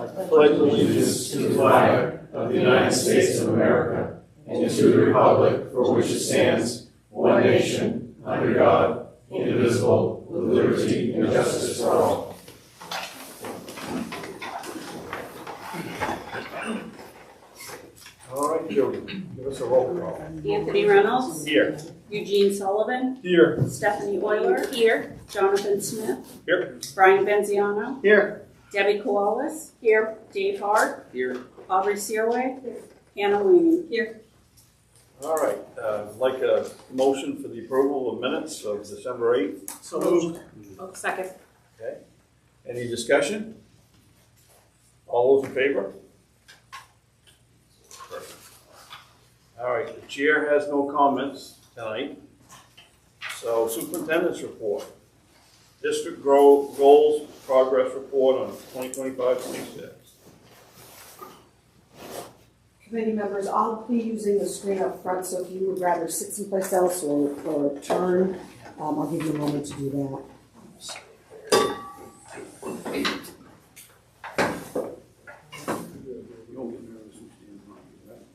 I pledge allegiance to the flag of the United States of America and to the republic for which it stands, one nation, under God, indivisible, with liberty and justice for all. All right, Jody, give us a roll call. Anthony Reynolds. Here. Eugene Sullivan. Here. Stephanie Euler. Here. Jonathan Smith. Here. Brian Benziano. Here. Debbie Koalas. Here. Dave Hart. Here. Aubrey Searway. Here. Hannah Leaning. Here. All right, I'd like a motion for the approval of minutes of December 8th. So moved. Oh, second. Okay. Any discussion? All those in favor? Perfect. All right, the chair has no comments tonight. So superintendent's report. District goals progress report on 2025-26. Committee members, I'll be using the screen up front, so if you would rather sit someplace else or turn, I'll give you a moment to do that.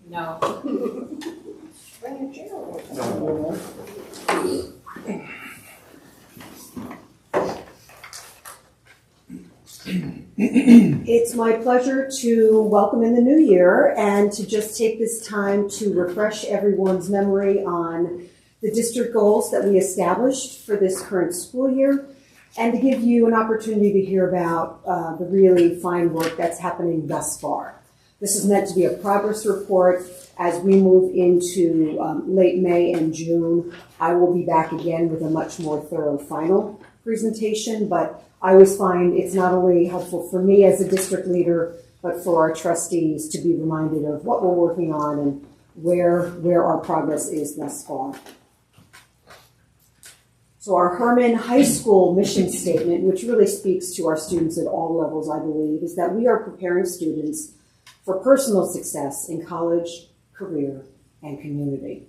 No. Bring a chair over. No. It's my pleasure to welcome in the new year and to just take this time to refresh everyone's memory on the district goals that we established for this current school year and to give you an opportunity to hear about the really fine work that's happening thus far. This is meant to be a progress report. As we move into late May and June, I will be back again with a much more thorough final presentation, but I always find it's not only helpful for me as a district leader, but for our trustees to be reminded of what we're working on and where our progress is thus far. So our Herman High School mission statement, which really speaks to our students at all levels, I believe, is that we are preparing students for personal success in college, career, and community.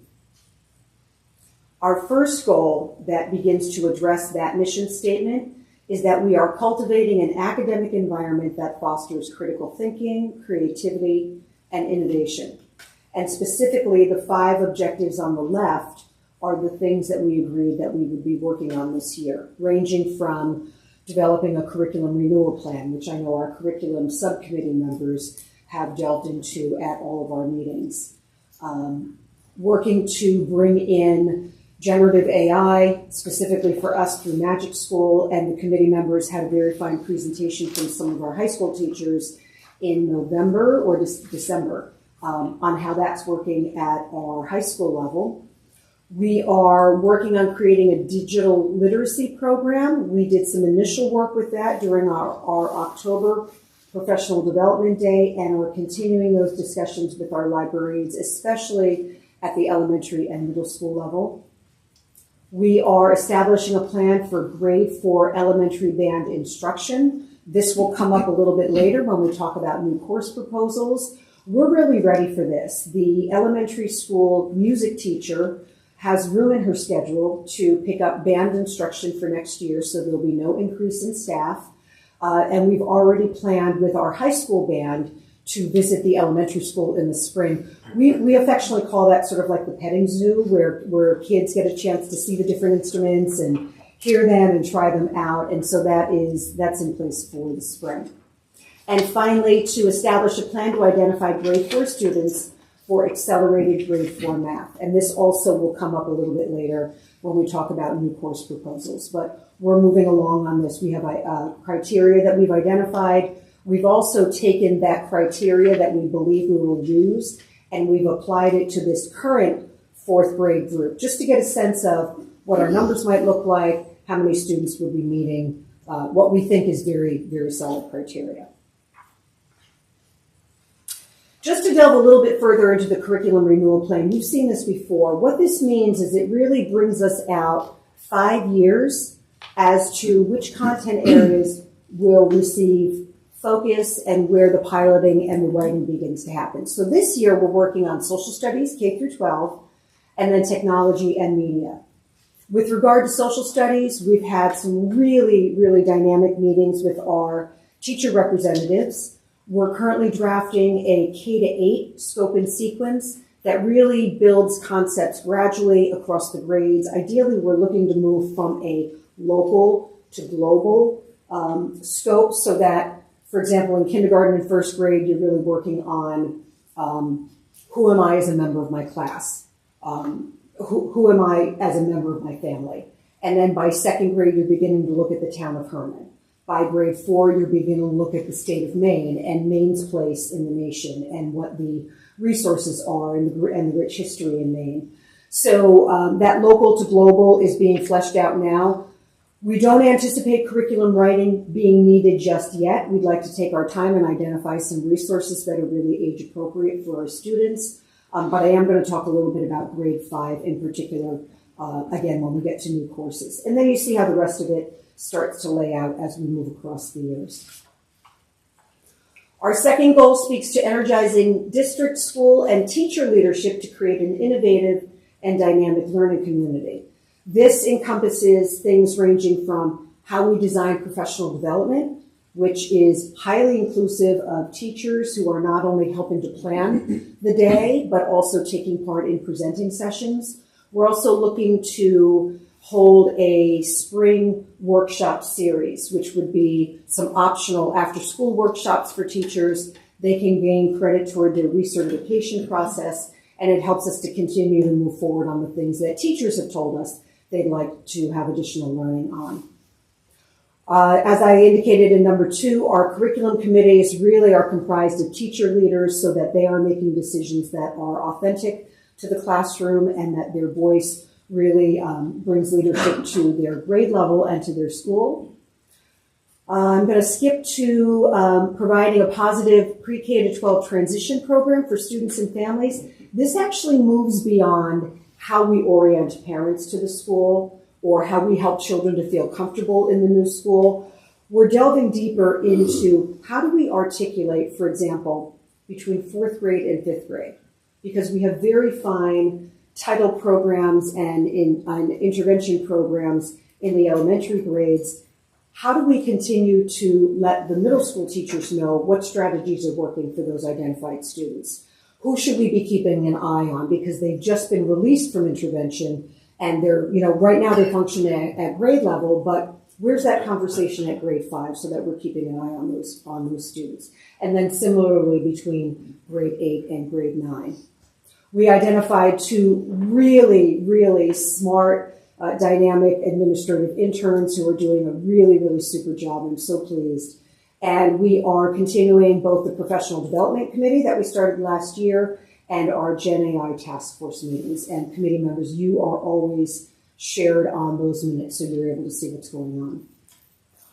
Our first goal that begins to address that mission statement is that we are cultivating an academic environment that fosters critical thinking, creativity, and innovation. And specifically, the 5 objectives on the left are the things that we agreed that we would be working on this year, ranging from developing a curriculum renewal plan, which I know our curriculum subcommittee members have delved into at all of our meetings, working to bring in generative AI, specifically for us through Magic School, and the committee members had a very fine presentation from some of our high school teachers in November or December on how that's working at our high school level. We are working on creating a digital literacy program. We did some initial work with that during our October Professional Development Day, and we're continuing those discussions with our librarians, especially at the elementary and middle school level. We are establishing a plan for grade 4 elementary band instruction. This will come up a little bit later when we talk about new course proposals. We're really ready for this. The elementary school music teacher has room in her schedule to pick up band instruction for next year, so there'll be no increase in staff. And we've already planned with our high school band to visit the elementary school in the spring. We affectionately call that sort of like the petting zoo, where kids get a chance to see the different instruments and hear them and try them out. And so that's in place for the spring. And finally, to establish a plan to identify grade 4 students for accelerated grade 4 math. And this also will come up a little bit later when we talk about new course proposals. But we're moving along on this. We have criteria that we've identified. We've also taken that criteria that we believe we will use, and we've applied it to this current 4th grade group, just to get a sense of what our numbers might look like, how many students we'll be meeting, what we think is very, very solid criteria. Just to delve a little bit further into the curriculum renewal plan, you've seen this before. What this means is it really brings us out 5 years as to which content areas will receive focus and where the piloting and the writing begins to happen. So this year we're working on social studies, K through 12, and then technology and media. With regard to social studies, we've had some really, really dynamic meetings with our teacher representatives. We're currently drafting a K-8 scope and sequence that really builds concepts gradually across the grades. Ideally, we're looking to move from a local to global scope so that, for example, in kindergarten and first grade, you're really working on who am I as a member of my class? Who am I as a member of my family? And then by second grade, you're beginning to look at the town of Herman. By grade 4, you're beginning to look at the state of Maine and Maine's place in the nation and what the resources are and the rich history in Maine. So that local to global is being fleshed out now. We don't anticipate curriculum writing being needed just yet. We'd like to take our time and identify some resources that are really age appropriate for our students. But I am going to talk a little bit about grade 5 in particular, again, when we get to new courses. And then you see how the rest of it starts to lay out as we move across the years. Our second goal speaks to energizing district, school, and teacher leadership to create an innovative and dynamic learning community. This encompasses things ranging from how we design professional development, which is highly inclusive of teachers who are not only helping to plan the day, but also taking part in presenting sessions. We're also looking to hold a spring workshop series, which would be some optional after-school workshops for teachers. They can gain credit toward their recertification process, and it helps us to continue to move forward on the things that teachers have told us they'd like to have additional learning on. As I indicated in number 2, our curriculum committees really are comprised of teacher leaders so that they are making decisions that are authentic to the classroom and that their voice really brings leadership to their grade level and to their school. I'm going to skip to providing a positive pre-K to 12 transition program for students and families. This actually moves beyond how we orient parents to the school or how we help children to feel comfortable in the new school. We're delving deeper into how do we articulate, for example, between 4th grade and 5th grade, because we have very fine title programs and intervention programs in the elementary grades. How do we continue to let the middle school teachers know what strategies are working for those identified students? Who should we be keeping an eye on because they've just been released from intervention and they're, right now they function at grade level, but where's that conversation at grade 5 so that we're keeping an eye on those students? And then similarly between grade 8 and grade 9. We identified 2 really, really smart, dynamic administrative interns who are doing a really, really super job. I'm so pleased. And we are continuing both the professional development committee that we started last year and our Gen AI task force meetings. And committee members, you are always shared on those minutes so you're able to see what's going on.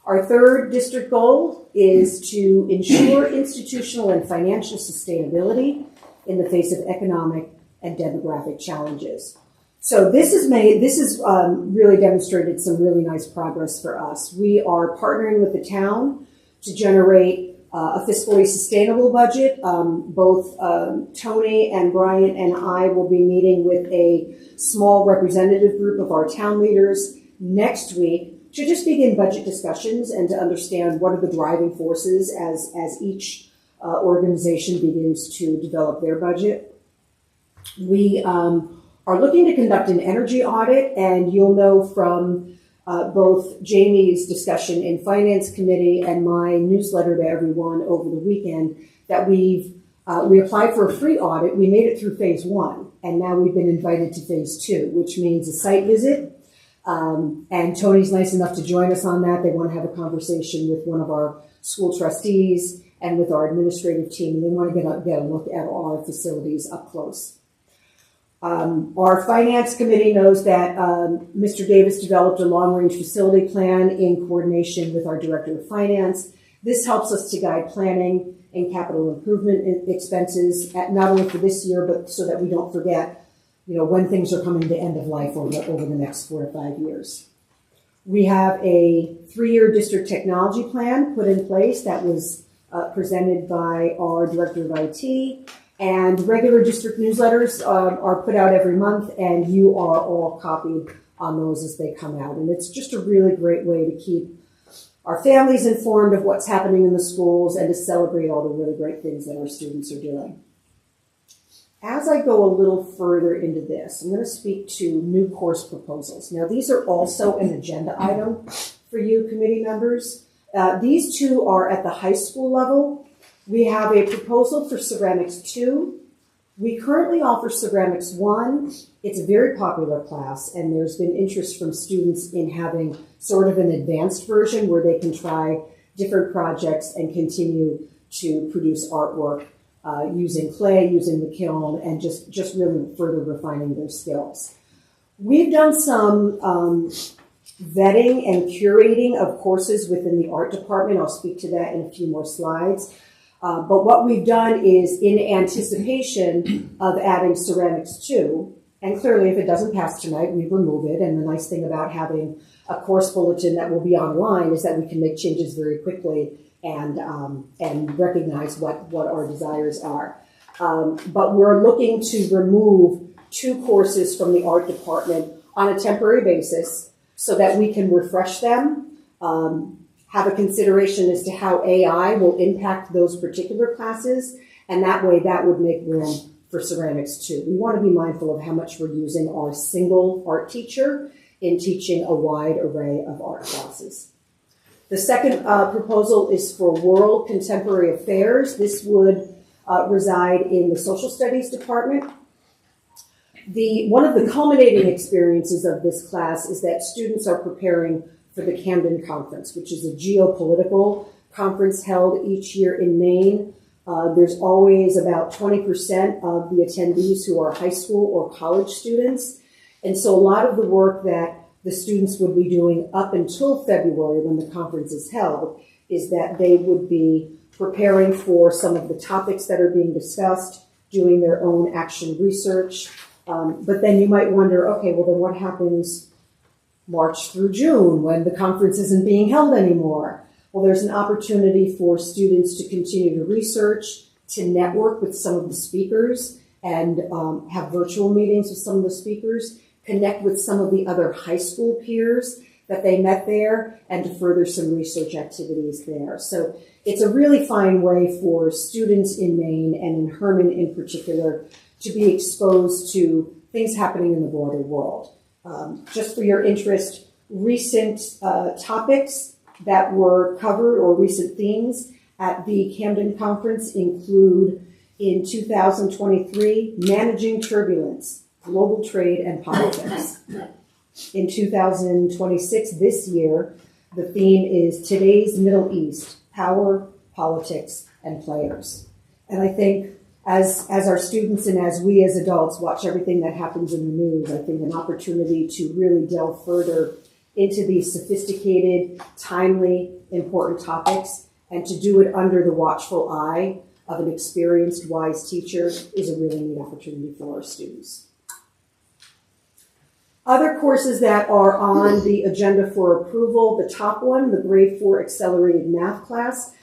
Our third district goal is to ensure institutional and financial sustainability in the face of economic and demographic challenges. So this has really demonstrated some really nice progress for us. We are partnering with the town to generate a fiscally sustainable budget. Both Tony and Brian and I will be meeting with a small representative group of our town leaders next week to just begin budget discussions and to understand what are the driving forces as each organization begins to develop their budget. We are looking to conduct an energy audit, and you'll know from both Jamie's discussion in Finance Committee and my newsletter to everyone over the weekend that we applied for a free audit. We made it through phase 1, and now we've been invited to phase 2, which means a site visit. And Tony's nice enough to join us on that. They want to have a conversation with one of our school trustees and with our administrative team, and they want to get a look at our facilities up close. Our finance committee knows that Mr. Davis developed a long-range facility plan in coordination with our director of finance. This helps us to guide planning and capital improvement expenses, not only for this year, but so that we don't forget, when things are coming to end of life over the next 4 to 5 years. We have a 3-year district technology plan put in place that was presented by our director of IT. And regular district newsletters are put out every month, and you are all copied on those as they come out. And it's just a really great way to keep our families informed of what's happening in the schools, and to celebrate all the really great things that our students are doing. As I go a little further into this, I'm going to speak to new course proposals. Now, these are also an agenda item for you committee members. These two are at the high school level. We have a proposal for Ceramics 2. We currently offer Ceramics 1. It's a very popular class, and there's been interest from students in having sort of an advanced version where they can try different projects and continue to produce artwork using clay, using the kiln, and just really further refining their skills. We've done some vetting and curating of courses within the art department. I'll speak to that in a few more slides. But what we've done is, in anticipation of adding Ceramics 2, and clearly if it doesn't pass tonight, we remove it. And the nice thing about having a course bulletin that will be online is that we can make changes very quickly and recognize what our desires are. But we're looking to remove 2 courses from the art department on a temporary basis so that we can refresh them, have a consideration as to how AI will impact those particular classes, and that way that would make room for Ceramics 2. We want to be mindful of how much we're using our single art teacher in teaching a wide array of art classes. The second proposal is for World Contemporary Affairs. This would reside in the Social Studies department. One of the culminating experiences of this class is that students are preparing for the Camden Conference, which is a geopolitical conference held each year in Maine. There's always about 20% of the attendees who are high school or college students. And so a lot of the work that the students would be doing up until February when the conference is held is that they would be preparing for some of the topics that are being discussed, doing their own action research. But then you might wonder, okay, well then what happens March through June when the conference isn't being held anymore? Well, there's an opportunity for students to continue to research, to network with some of the speakers, and have virtual meetings with some of the speakers, connect with some of the other high school peers that they met there, and to further some research activities there. So it's a really fine way for students in Maine, and in Herman in particular, to be exposed to things happening in the broader world. Just for your interest, recent topics that were covered, or recent themes at the Camden Conference, include in 2023, managing turbulence, global trade and politics. In 2026, this year, the theme is today's Middle East, power, politics, and players. And I think as our students and as we as adults watch everything that happens in the news, I think an opportunity to really delve further into these sophisticated, timely, important topics, and to do it under the watchful eye of an experienced, wise teacher is a really neat opportunity for our students. Other courses that are on the agenda for approval, the top one, the grade 4 accelerated math class.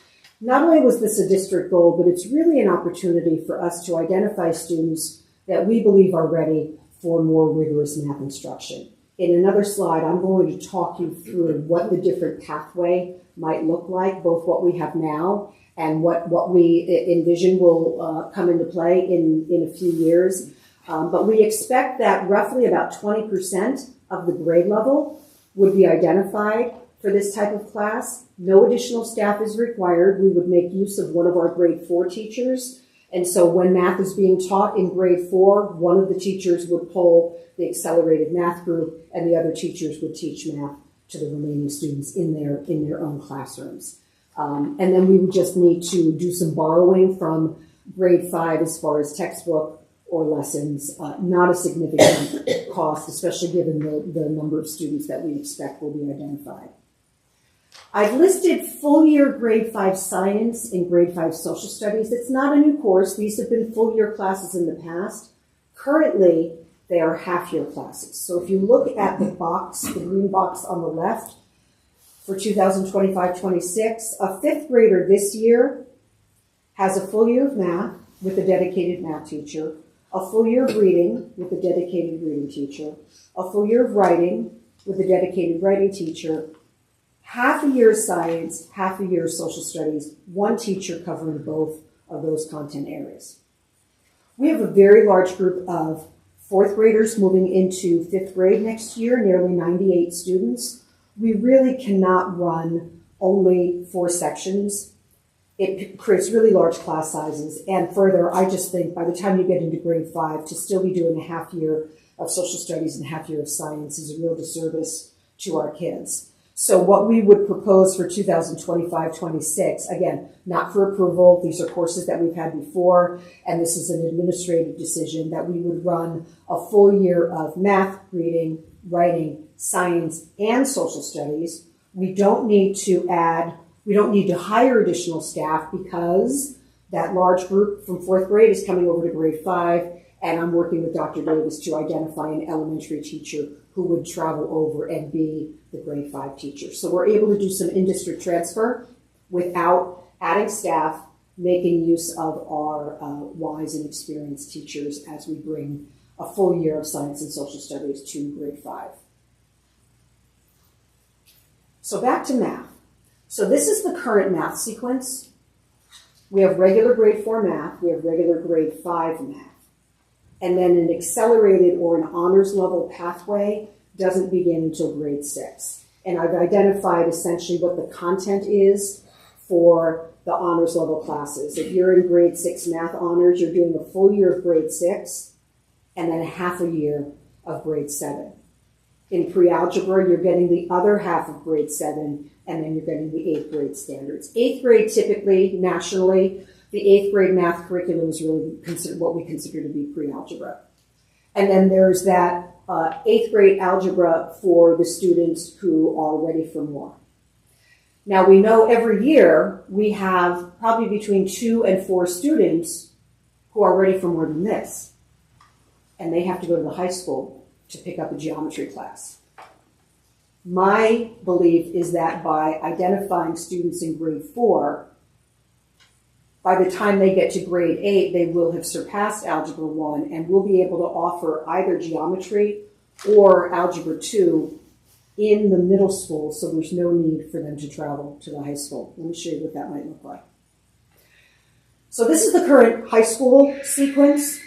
Not only was this a district goal, but it's really an opportunity for us to identify students that we believe are ready for more rigorous math instruction. In another slide, I'm going to talk you through what the different pathway might look like, both what we have now and what we envision will come into play in a few years. But we expect that roughly about 20% of the grade level would be identified for this type of class. No additional staff is required. We would make use of one of our grade 4 teachers. And so when math is being taught in grade 4, one of the teachers would pull the accelerated math group, and the other teachers would teach math to the remaining students in their own classrooms. And then we would just need to do some borrowing from grade 5 as far as textbook or lessons, not a significant cost, especially given the number of students that we expect will be identified. I've listed full year grade 5 science and grade 5 social studies. It's not a new course. These have been full year classes in the past. Currently, they are half year classes. So if you look at the box, the green box on the left, for 2025-26, a 5th grader this year has a full year of math with a dedicated math teacher, a full year of reading with a dedicated reading teacher, a full year of writing with a dedicated writing teacher, half a year of science, half a year of social studies, one teacher covering both of those content areas. We have a very large group of fourth graders moving into fifth grade next year, nearly 98 students. We really cannot run only 4 sections. It creates really large class sizes. And further, I just think by the time you get into grade 5, to still be doing a half year of social studies and a half year of science is a real disservice to our kids. So what we would propose for 2025-26, again, not for approval, these are courses that we've had before, and this is an administrative decision, that we would run a full year of math, reading, writing, science, and social studies. We don't need to hire additional staff because that large group from 4th grade is coming over to grade 5, and I'm working with Dr. Davis to identify an elementary teacher who would travel over and be the grade 5 teacher. So we're able to do some in-district transfer without adding staff, making use of our wise and experienced teachers as we bring a full year of science and social studies to grade 5. So back to math. So this is the current math sequence. We have regular grade 4 math, we have regular grade 5 math. And then an accelerated or an honors level pathway doesn't begin until grade 6. And I've identified essentially what the content is for the honors level classes. If you're in grade 6 math honors, you're doing a full year of grade 6 and then half a year of grade 7. In pre-algebra, you're getting the other half of grade 7, and then you're getting the 8th grade standards. 8th grade, typically, nationally, the 8th grade math curriculum is really what we consider to be pre-algebra. And then there's that 8th grade algebra for the students who are ready for more. Now, we know every year we have probably between 2 and 4 students who are ready for more than this. And they have to go to the high school to pick up a geometry class. My belief is that by identifying students in grade 4, by the time they get to grade 8, they will have surpassed Algebra 1 and will be able to offer either geometry or Algebra 2 in the middle school, so there's no need for them to travel to the high school. Let me show you what that might look like. So this is the current high school sequence,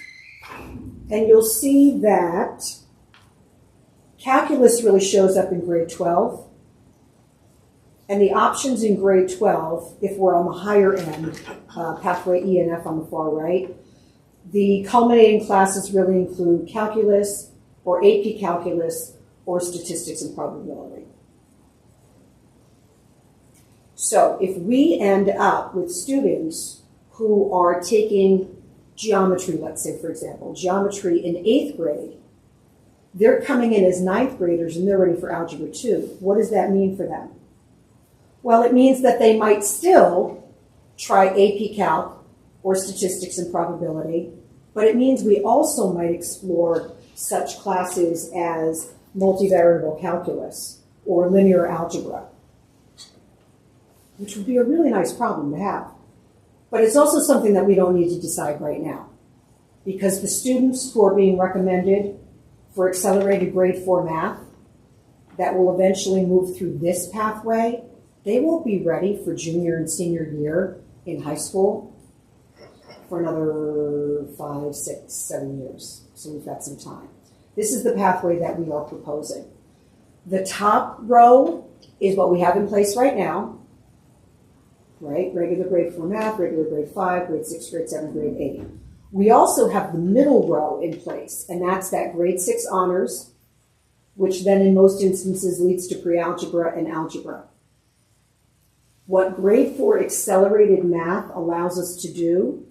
and you'll see that calculus really shows up in grade 12. And the options in grade 12, if we're on the higher end, pathway E and F on the far right, the culminating classes really include calculus or AP calculus or statistics and probability. So if we end up with students who are taking geometry, let's say, for example, geometry in 8th grade, they're coming in as 9th graders and they're ready for Algebra 2. What does that mean for them? Well, it means that they might still try AP Calc or statistics and probability, but it means we also might explore such classes as multivariable calculus or linear algebra, which would be a really nice problem to have. But it's also something that we don't need to decide right now, because the students who are being recommended for accelerated grade 4 math that will eventually move through this pathway, they won't be ready for junior and senior year in high school for another 5, 6, 7 years. So we've got some time. This is the pathway that we are proposing. The top row is what we have in place right now, right? Regular grade 4 math, regular grade 5, grade 6, grade 7, grade 8. We also have the middle row in place, and that's that grade 6 honors, which then in most instances leads to pre-algebra and algebra. What grade 4 accelerated math allows us to do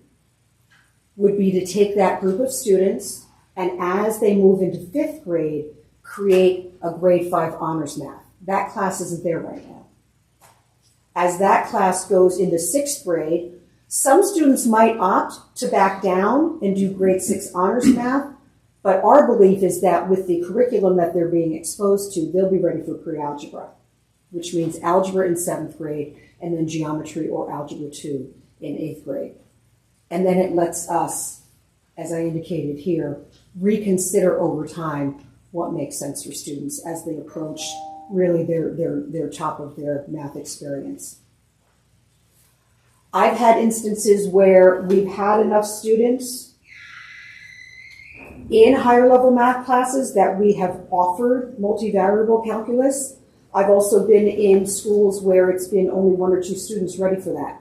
would be to take that group of students and as they move into 5th grade, create a grade 5 honors math. That class isn't there right now. As that class goes into 6th grade, some students might opt to back down and do grade 6 honors math, but our belief is that with the curriculum that they're being exposed to, they'll be ready for pre-algebra, which means algebra in 7th grade and then geometry or algebra 2 in 8th grade. And then it lets us, as I indicated here, reconsider over time what makes sense for students as they approach really their top of their math experience. I've had instances where we've had enough students in higher level math classes that we have offered multivariable calculus. I've also been in schools where it's been only 1 or 2 students ready for that.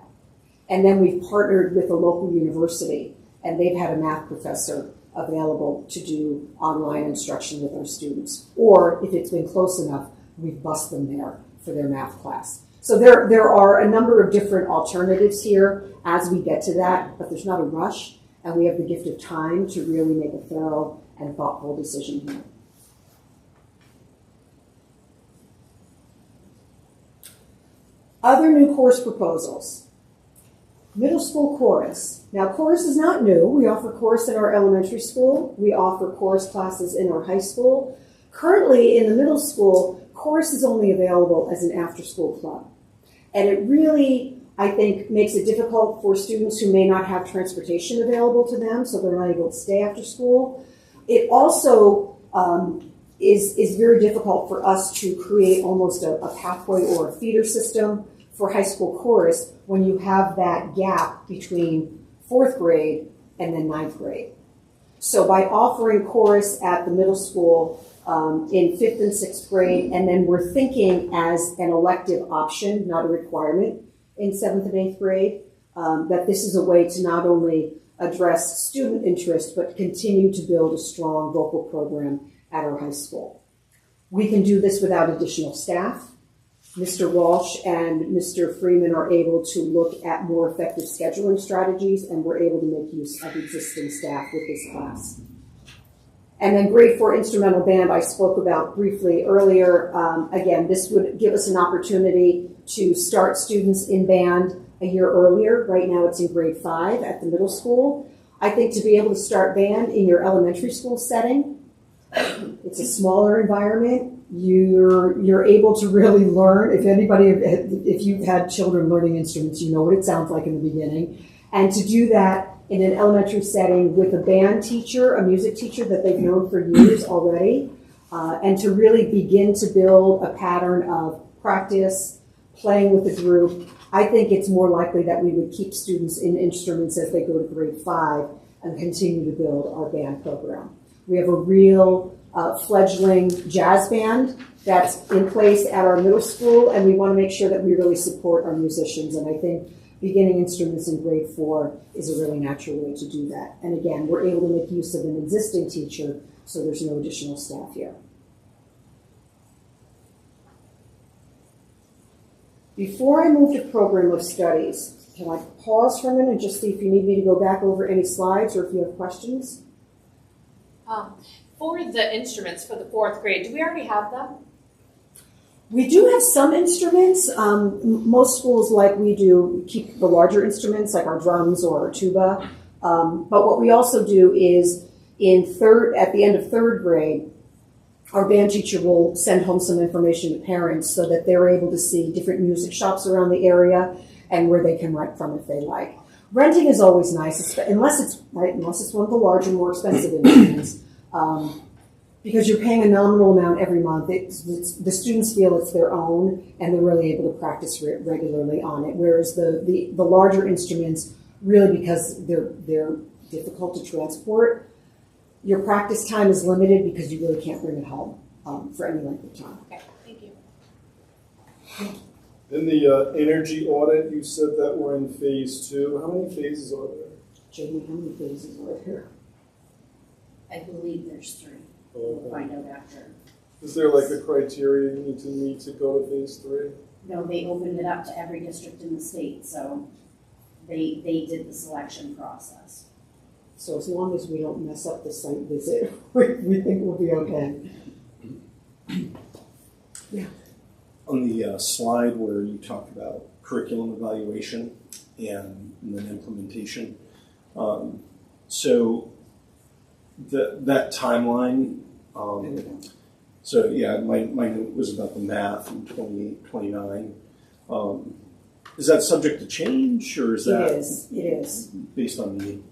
And then we've partnered with a local university, and they've had a math professor available to do online instruction with our students. Or if it's been close enough, we've bused them there for their math class. So there are a number of different alternatives here as we get to that, but there's not a rush, and we have the gift of time to really make a thorough and thoughtful decision here. Other new course proposals. Middle school chorus. Now, chorus is not new. We offer chorus in our elementary school. We offer chorus classes in our high school. Currently, in the middle school, chorus is only available as an after-school club. And it really, I think, makes it difficult for students who may not have transportation available to them, so they're not able to stay after school. It also is very difficult for us to create almost a pathway or a feeder system for high school chorus when you have that gap between 4th grade and then 9th grade. So by offering chorus at the middle school in 5th and 6th grade, and then we're thinking as an elective option, not a requirement, in 7th and 8th grade, that this is a way to not only address student interest, but continue to build a strong vocal program at our high school. We can do this without additional staff. Mr. Walsh and Mr. Freeman are able to look at more effective scheduling strategies, and we're able to make use of existing staff with this class. And then grade 4 instrumental band I spoke about briefly earlier. Again, this would give us an opportunity to start students in band a year earlier. Right now it's in grade 5 at the middle school. I think to be able to start band in your elementary school setting, it's a smaller environment. You're able to really learn. If you've had children learning instruments, you know what it sounds like in the beginning. And to do that in an elementary setting with a band teacher, a music teacher that they've known for years already, and to really begin to build a pattern of practice, playing with a group, I think it's more likely that we would keep students in instruments as they go to grade 5 and continue to build our band program. We have a real fledgling jazz band that's in place at our middle school, and we want to make sure that we really support our musicians. And I think beginning instruments in grade 4 is a really natural way to do that. And again, we're able to make use of an existing teacher, so there's no additional staff here. Before I move to program of studies, can I pause for a minute and just see if you need me to go back over any slides or if you have questions? For the instruments for the 4th grade, do we already have them? We do have some instruments. Most schools, like we do, keep the larger instruments, like our drums or our tuba. But what we also do is at the end of 3rd grade, our band teacher will send home some information to parents so that they're able to see different music shops around the area and where they can rent from if they like. Renting is always nice, unless it's one of the larger, more expensive instruments. Because you're paying a nominal amount every month. The students feel it's their own, and they're really able to practice regularly on it. Whereas the larger instruments, really because they're difficult to transport, your practice time is limited because you really can't bring it home for any length of time. Okay, thank you. In the energy audit, you said that we're in phase 2. How many phases are there? Jamie, how many phases are there? I believe there's 3. Okay. We'll find out after. Is there like a criteria you need to meet to go to phase 3? No, they opened it up to every district in the state, so they did the selection process. So as long as we don't mess up the site visit, we think we'll be okay. Yeah. On the slide where you talk about curriculum evaluation and then implementation, so that timeline, so yeah, my note was about the math in 28, 29. is that subject to change, or is that It is. based on need?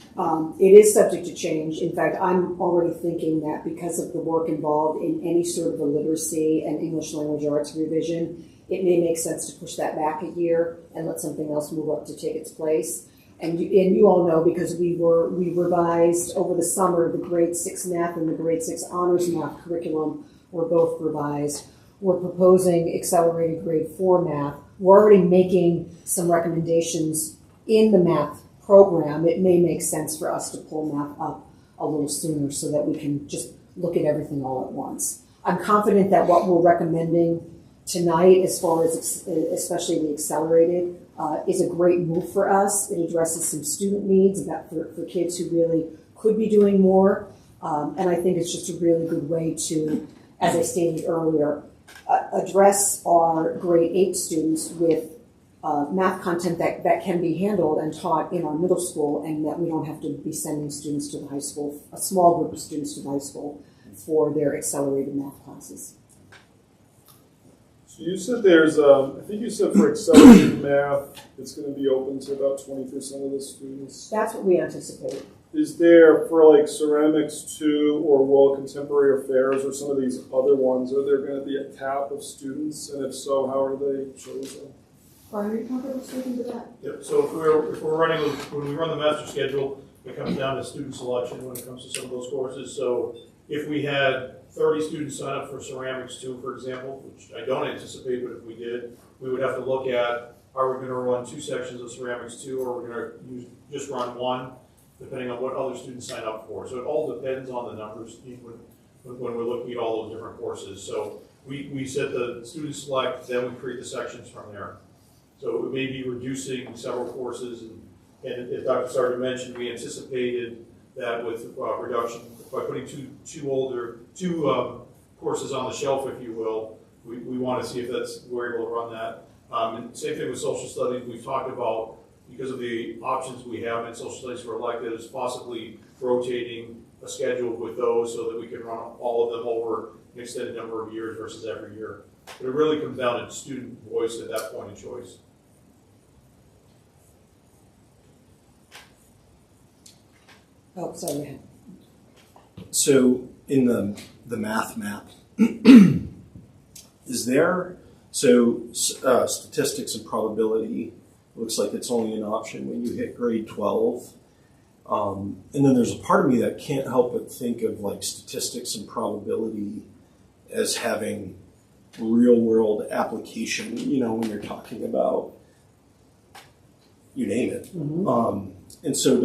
It is subject to change. In fact, I'm already thinking that because of the work involved in any sort of a literacy and English language arts revision, it may make sense to push that back a year and let something else move up to take its place. And you all know, because we revised over the summer, the grade 6 math and the grade 6 honors math curriculum were both revised. We're proposing accelerated grade 4 math. We're already making some recommendations in the math program. It may make sense for us to pull math up a little sooner so that we can just look at everything all at once. I'm confident that what we're recommending tonight, as far as especially the accelerated, is a great move for us. It addresses some student needs for kids who really could be doing more. And I think it's just a really good way to, as I stated earlier, address our grade 8 students with math content that can be handled and taught in our middle school, and that we don't have to be sending students to the high school, a small group of students to the high school for their accelerated math classes. So you said there's, I think you said for accelerated math, it's going to be open to about 20% of the students. That's what we anticipate. Is there, for like ceramics 2 or world contemporary affairs or some of these other ones, are there going to be a cap of students? And if so, how are they chosen? Brian, are you comfortable speaking to that? Yep, so if we're running, when we run the master schedule, it comes down to student selection when it comes to some of those courses. So if we had 30 students sign up for ceramics 2, for example, which I don't anticipate, but if we did, we would have to look at, are we going to run 2 sections of ceramics 2, or are we going to just run 1, depending on what other students sign up for. So it all depends on the numbers when we're looking at all those different courses. So we set the student select, then we create the sections from there. So it may be reducing several courses, and as Dr. Sargent mentioned, we anticipated that with reduction, by putting two courses on the shelf, if you will, we want to see if we're able to run that. And same thing with social studies. We've talked about, because of the options we have in social studies for electives, possibly rotating a schedule with those so that we can run all of them over an extended number of years versus every year. But it really comes down to student voice at that point of choice. Oh, sorry, go ahead. So in the math map, is there, statistics and probability looks like it's only an option when you hit grade 12. And then there's a part of me that can't help but think of like statistics and probability as having real world application, when you're talking about, you name it. Mm-hmm. And so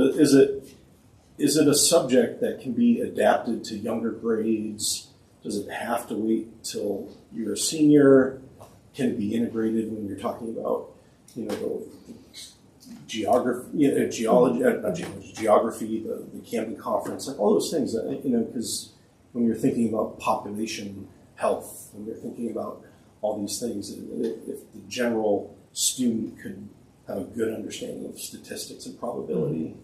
is it a subject that can be adapted to younger grades? Does it have to wait till you're a senior? Can it be integrated when you're talking about, the geography, geography, the Camden Conference, like all those things that, because when you're thinking about population health, when you're thinking about all these things, if the general student could have a good understanding of statistics and probability,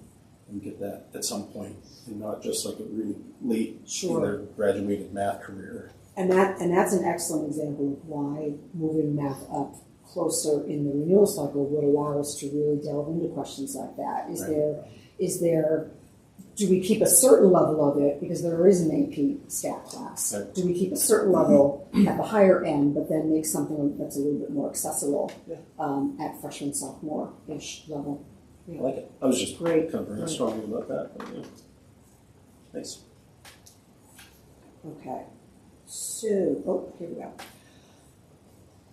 and get that at some point, and not just like a really late in their graduated math career. And that's an excellent example of why moving math up closer in the renewal cycle would allow us to really delve into questions like that. Do we keep a certain level of it, because there is an AP stat class? Right. Do we keep a certain level at the higher end, but then make something that's a little bit more accessible at freshman, sophomore-ish level? I like it. I was just Great. kind of brainstorming about that. But, yeah. Thanks. Okay. So, here we go.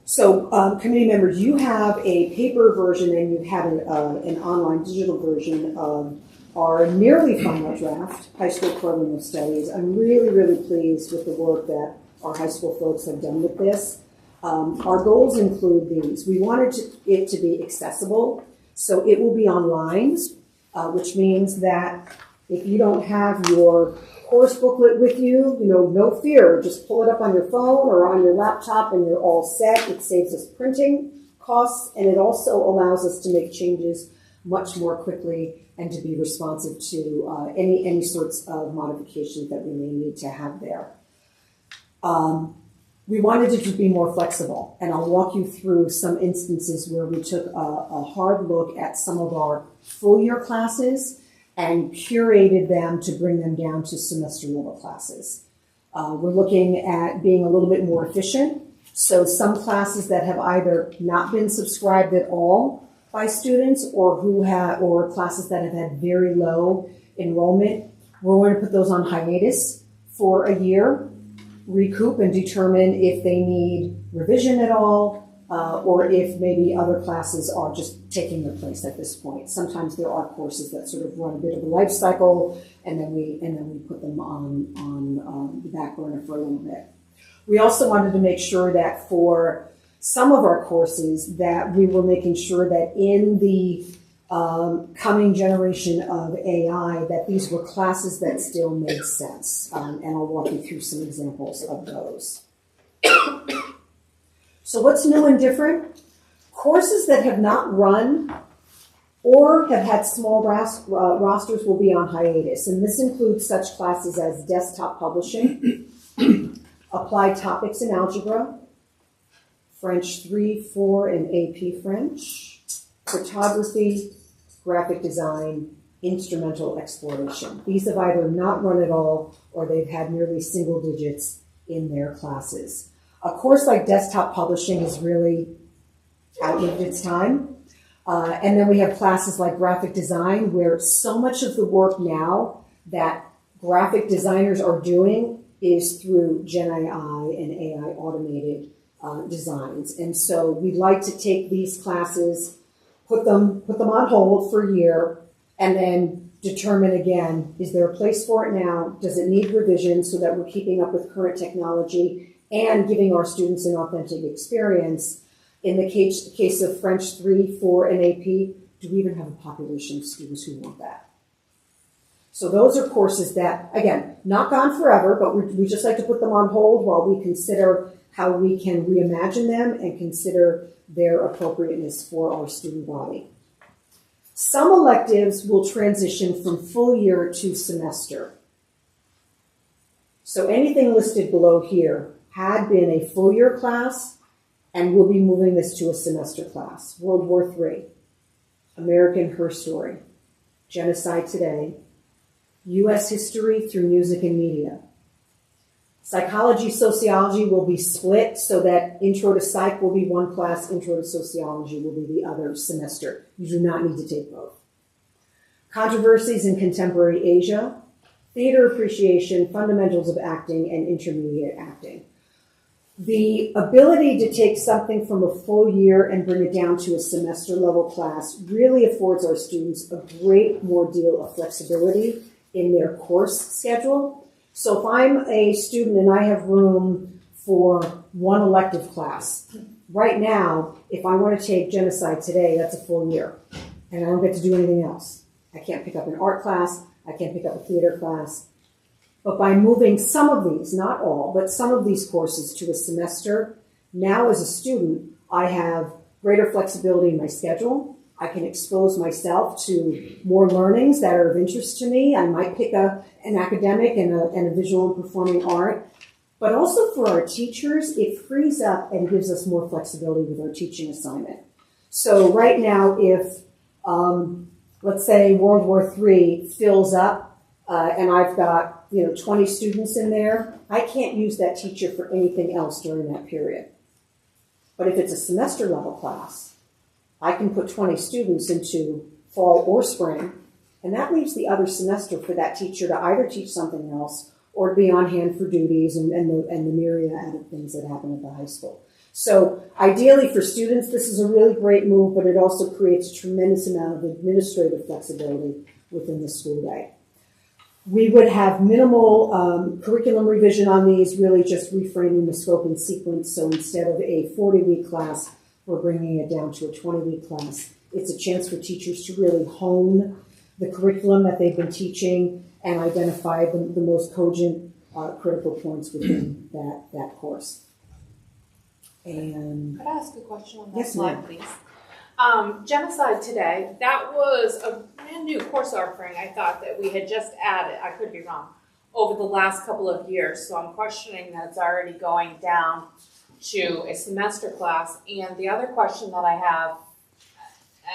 So, committee members, you have a paper version and you have an online digital version of our nearly final draft, High School Program of Studies. I'm really, really pleased with the work that our high school folks have done with this. Our goals include these. We wanted it to be accessible, so it will be online, which means that if you don't have your course booklet with you, no fear. Just pull it up on your phone or on your laptop and you're all set. It saves us printing costs, and it also allows us to make changes much more quickly and to be responsive to any sorts of modifications that we may need to have there. We wanted it to be more flexible, and I'll walk you through some instances where we took a hard look at some of our full year classes and curated them to bring them down to semester level classes. We're looking at being a little bit more efficient. So some classes that have either not been subscribed at all by students or classes that have had very low enrollment, we're going to put those on hiatus for a year, recoup and determine if they need revision at all, or if maybe other classes are just taking their place at this point. Sometimes there are courses that sort of run a bit of a life cycle, and then we put them on the back burner for a little bit. We also wanted to make sure that for some of our courses that we were making sure that in the coming generation of AI, that these were classes that still made sense. And I'll walk you through some examples of those. So what's new and different? Courses that have not run or have had small rosters will be on hiatus. And this includes such classes as desktop publishing, applied topics in algebra, French 3, 4, and AP French, photography, graphic design, instrumental exploration. These have either not run at all or they've had nearly single digits in their classes. A course like desktop publishing has really outlived its time. And then we have classes like graphic design, where so much of the work now that graphic designers are doing is through Gen AI and AI automated designs. And so we'd like to take these classes, put them on hold for a year, and then determine again, is there a place for it now? Does it need revision so that we're keeping up with current technology and giving our students an authentic experience? In the case of French 3, 4, and AP, do we even have a population of students who want that? So those are courses that, again, not gone forever, but we just like to put them on hold while we consider how we can reimagine them and consider their appropriateness for our student body. Some electives will transition from full year to semester. So anything listed below here had been a full year class, and we'll be moving this to a semester class. World War III, American Her Story, Genocide Today, U.S. History through Music and Media. Psychology, sociology will be split so that Intro to Psych will be one class, Intro to Sociology will be the other semester. You do not need to take both. Controversies in Contemporary Asia, Theater Appreciation, Fundamentals of Acting, and Intermediate Acting. The ability to take something from a full year and bring it down to a semester level class really affords our students a great more deal of flexibility in their course schedule. So if I'm a student and I have room for one elective class, right now, if I want to take Genocide Today, that's a full year, and I don't get to do anything else. I can't pick up an art class, I can't pick up a theater class. But by moving some of these, not all, but some of these courses to a semester, now as a student, I have greater flexibility in my schedule. I can expose myself to more learnings that are of interest to me. I might pick an academic and a visual and performing art. But also for our teachers, it frees up and gives us more flexibility with our teaching assignment. So right now, if, let's say, World War III fills up, and I've got 20 students in there, I can't use that teacher for anything else during that period. But if it's a semester level class, I can put 20 students into fall or spring, and that leaves the other semester for that teacher to either teach something else or be on hand for duties and the myriad of things that happen at the high school. So ideally for students, this is a really great move, but it also creates a tremendous amount of administrative flexibility within the school day. We would have minimal curriculum revision on these, really just reframing the scope and sequence. So instead of a 40-week class, we're bringing it down to a 20-week class. It's a chance for teachers to really hone the curriculum that they've been teaching and identify the most cogent critical points within that course. And Could I ask a question on that yes, slide, ma'am. please? Genocide Today, that was a brand new course offering I thought that we had just added, I could be wrong, over the last couple of years. So I'm questioning that it's already going down to a semester class. And the other question that I have,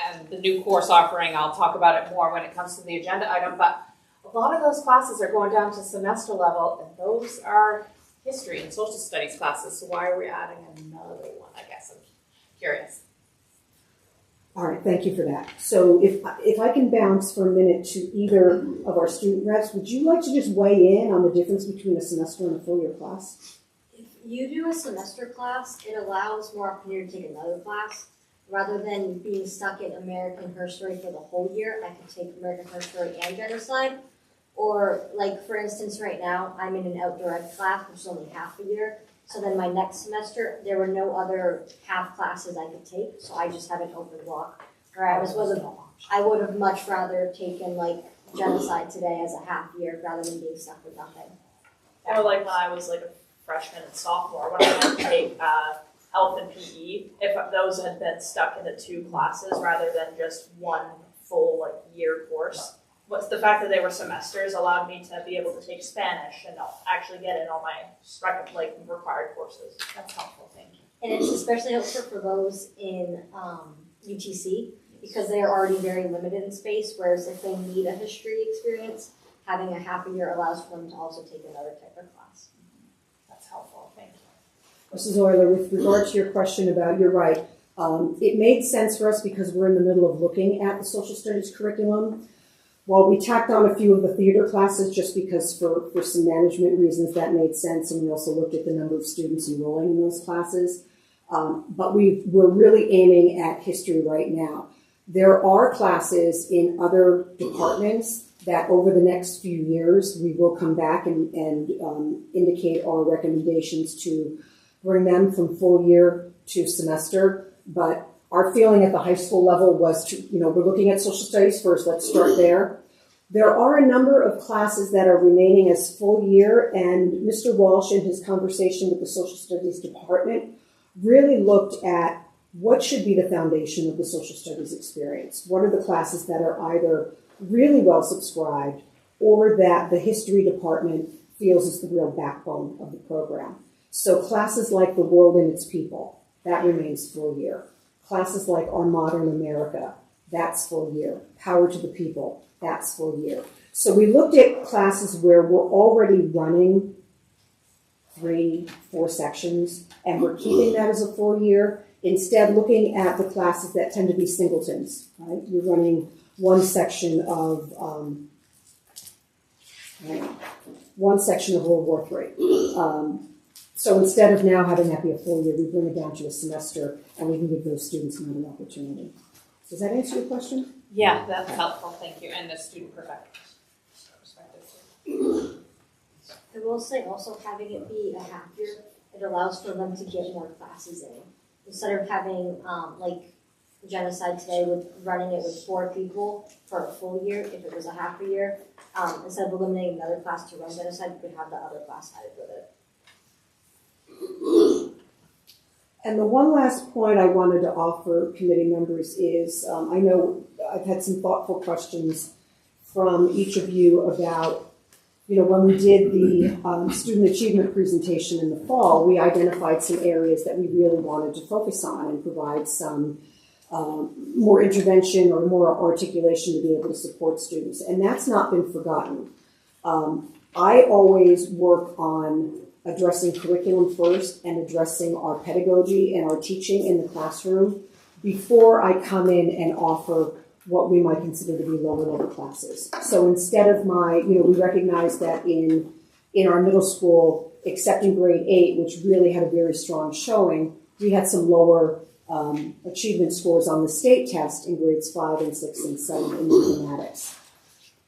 and the new course offering, I'll talk about it more when it comes to the agenda item, but a lot of those classes are going down to semester level, and those are history and social studies classes. So why are we adding another one? I guess I'm curious. All right, thank you for that. So if I can bounce for a minute to either of our student reps, would you like to just weigh in on the difference between a semester and a full year class? If you do a semester class, it allows more opportunity to take another class. Rather than being stuck in American history for the whole year, I could take American history and genocide. Or, like, for instance, right now, I'm in an outdoor ed class, which is only half a year. So then my next semester, there were no other half classes I could take, so I just had an open block. Whereas I would have much rather taken, like, genocide today as a half year rather than being stuck with nothing. Or like when I was like a freshman and sophomore, when I had to take health and PE, if those had been stuck into 2 classes rather than just one full like year course. What's the fact that they were semesters allowed me to be able to take Spanish and actually get in all my required courses. That's helpful, thank you. And it's especially helpful for those in UTC because they are already very limited in space, whereas if they need a history experience, having a half a year allows for them to also take another type of class. That's helpful, thank you. Mrs. Euler, with regard to your question about, you're right, it made sense for us because we're in the middle of looking at the social studies curriculum. While we tacked on a few of the theater classes just because for some management reasons that made sense, and we also looked at the number of students enrolling in those classes, but we're really aiming at history right now. There are classes in other departments that over the next few years we will come back and indicate our recommendations to bring them from full year to semester, but our feeling at the high school level was to, we're looking at social studies first, let's start there. There are a number of classes that are remaining as full year, and Mr. Walsh in his conversation with the social studies department really looked at what should be the foundation of the social studies experience. What are the classes that are either really well subscribed or that the history department feels is the real backbone of the program. So classes like The World and Its People, that remains full year. Classes like Our Modern America, that's full year. Power to the People, that's full year. So we looked at classes where we're already running 3-4 sections, and we're keeping that as a full year, instead looking at the classes that tend to be singletons, right? You're running one section of World War III. So instead of now having that be a full year, we bring it down to a semester, and we can give those students another opportunity. Does that answer your question? Yeah, that's helpful, thank you. And the student perspective too. I will say also having it be a half year, it allows for them to get more classes in. Instead of having like genocide today with running it with 4 people for a full year, if it was a half a year, instead of eliminating another class to run genocide, you could have the other class added with it. And the one last point I wanted to offer committee members is, I know I've had some thoughtful questions from each of you about, when we did the student achievement presentation in the fall, we identified some areas that we really wanted to focus on and provide some more intervention or more articulation to be able to support students. And that's not been forgotten. I always work on addressing curriculum first and addressing our pedagogy and our teaching in the classroom before I come in and offer what we might consider to be lower level classes. So instead of we recognize that in our middle school, except in grade 8, which really had a very strong showing, we had some lower achievement scores on the state test in grades 5 and 6 and 7 in mathematics.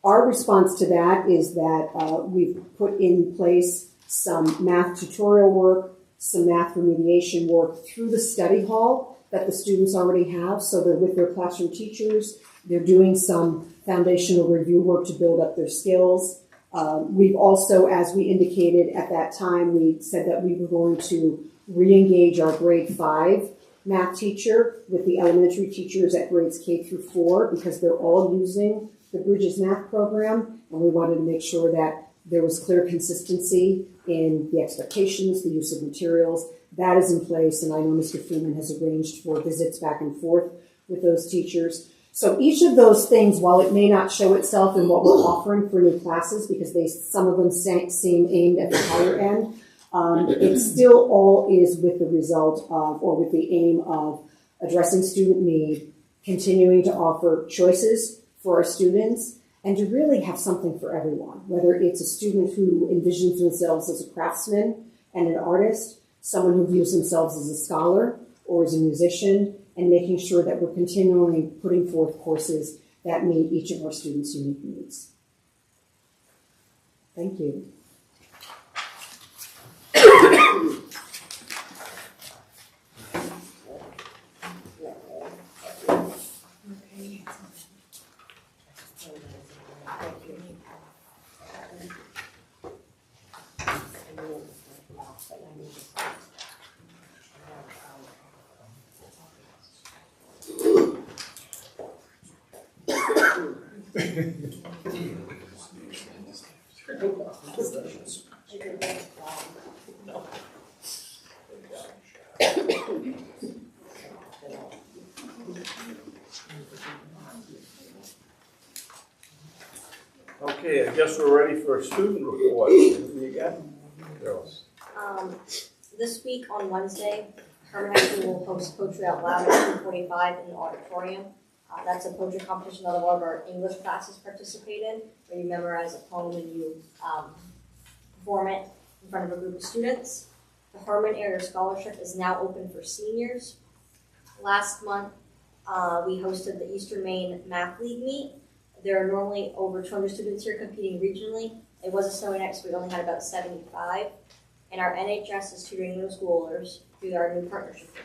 Our response to that is that we've put in place some math tutorial work, some math remediation work through the study hall that the students already have. So they're with their classroom teachers. They're doing some foundational review work to build up their skills. We've also, as we indicated at that time, we said that we were going to re-engage our grade 5 math teacher with the elementary teachers at grades K through 4 because they're all using the Bridges math program, and we wanted to make sure that There was clear consistency in the expectations, the use of materials. That is in place, and I know Mr. Freeman has arranged for visits back and forth with those teachers. So each of those things, while it may not show itself in what we're offering for new classes, because some of them seem aimed at the higher end, it still all is with the result of, or with the aim of, addressing student need, continuing to offer choices for our students, and to really have something for everyone, whether it's a student who envisions themselves as a craftsman and an artist, someone who views themselves as a scholar or as a musician, and making sure that we're continually putting forth courses that meet each of our students' unique needs. Thank you. Okay, I guess we're ready for a student report. Anything again? Girls. This week on Wednesday, Herman High School will host Poetry Out Loud at 2:45 in the auditorium. That's a poetry competition that a lot of our English classes participate in, where you memorize a poem and you perform it in front of a group of students. The Herman Area Scholarship is now open for seniors. Last month, we hosted the Eastern Maine Math League meet. There are normally over 200 students here competing regionally. It was a snowy night, so we only had about 75. And our NHS is tutoring middle schoolers through our new partnership with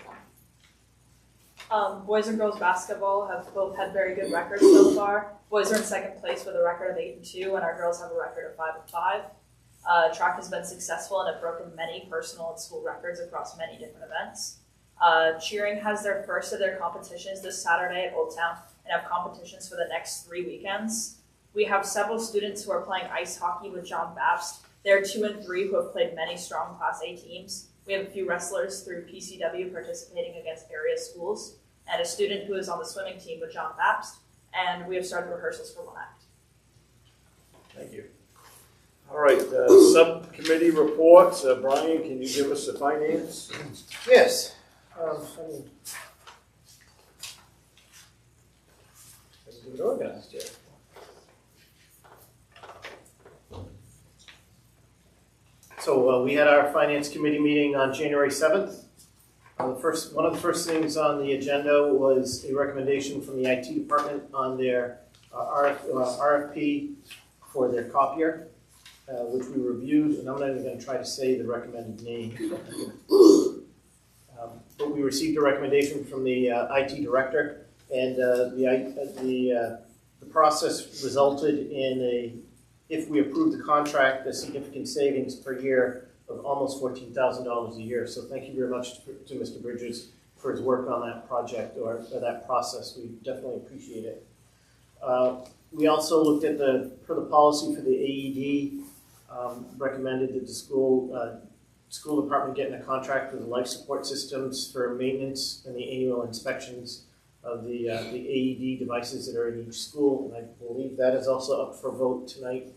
them. Boys and girls basketball have both had very good records so far. Boys are in second place with a record of 8-2, and our girls have a record of 5-5. Track has been successful and have broken many personal and school records across many different events. Cheering has their first of their competitions this Saturday at Old Town and have competitions for the next 3 weekends. We have several students who are playing ice hockey with John Babst. They're 2 and 3 who have played many strong Class A teams. We have a few wrestlers through PCW participating against area schools, and a student who is on the swimming team with John Babst, and we have started rehearsals for one act. Thank you. All right, subcommittee reports. Brian, can you give us the finance? Yes. Good organized here. So we had our finance committee meeting on January 7th. One of the first things on the agenda was a recommendation from the IT department on their RFP for their copier, which we reviewed, and I'm not even going to try to say the recommended name. But we received a recommendation from the IT director, and the process resulted in if we approve the contract, a significant savings per year of almost $14,000 a year. So thank you very much to Mr. Bridges for his work on that project or that process. We definitely appreciate it. We also looked at the policy for the AED, recommended that the school department get in a contract with the life support systems for maintenance and the annual inspections of the AED devices that are in each school. And I believe that is also up for vote tonight.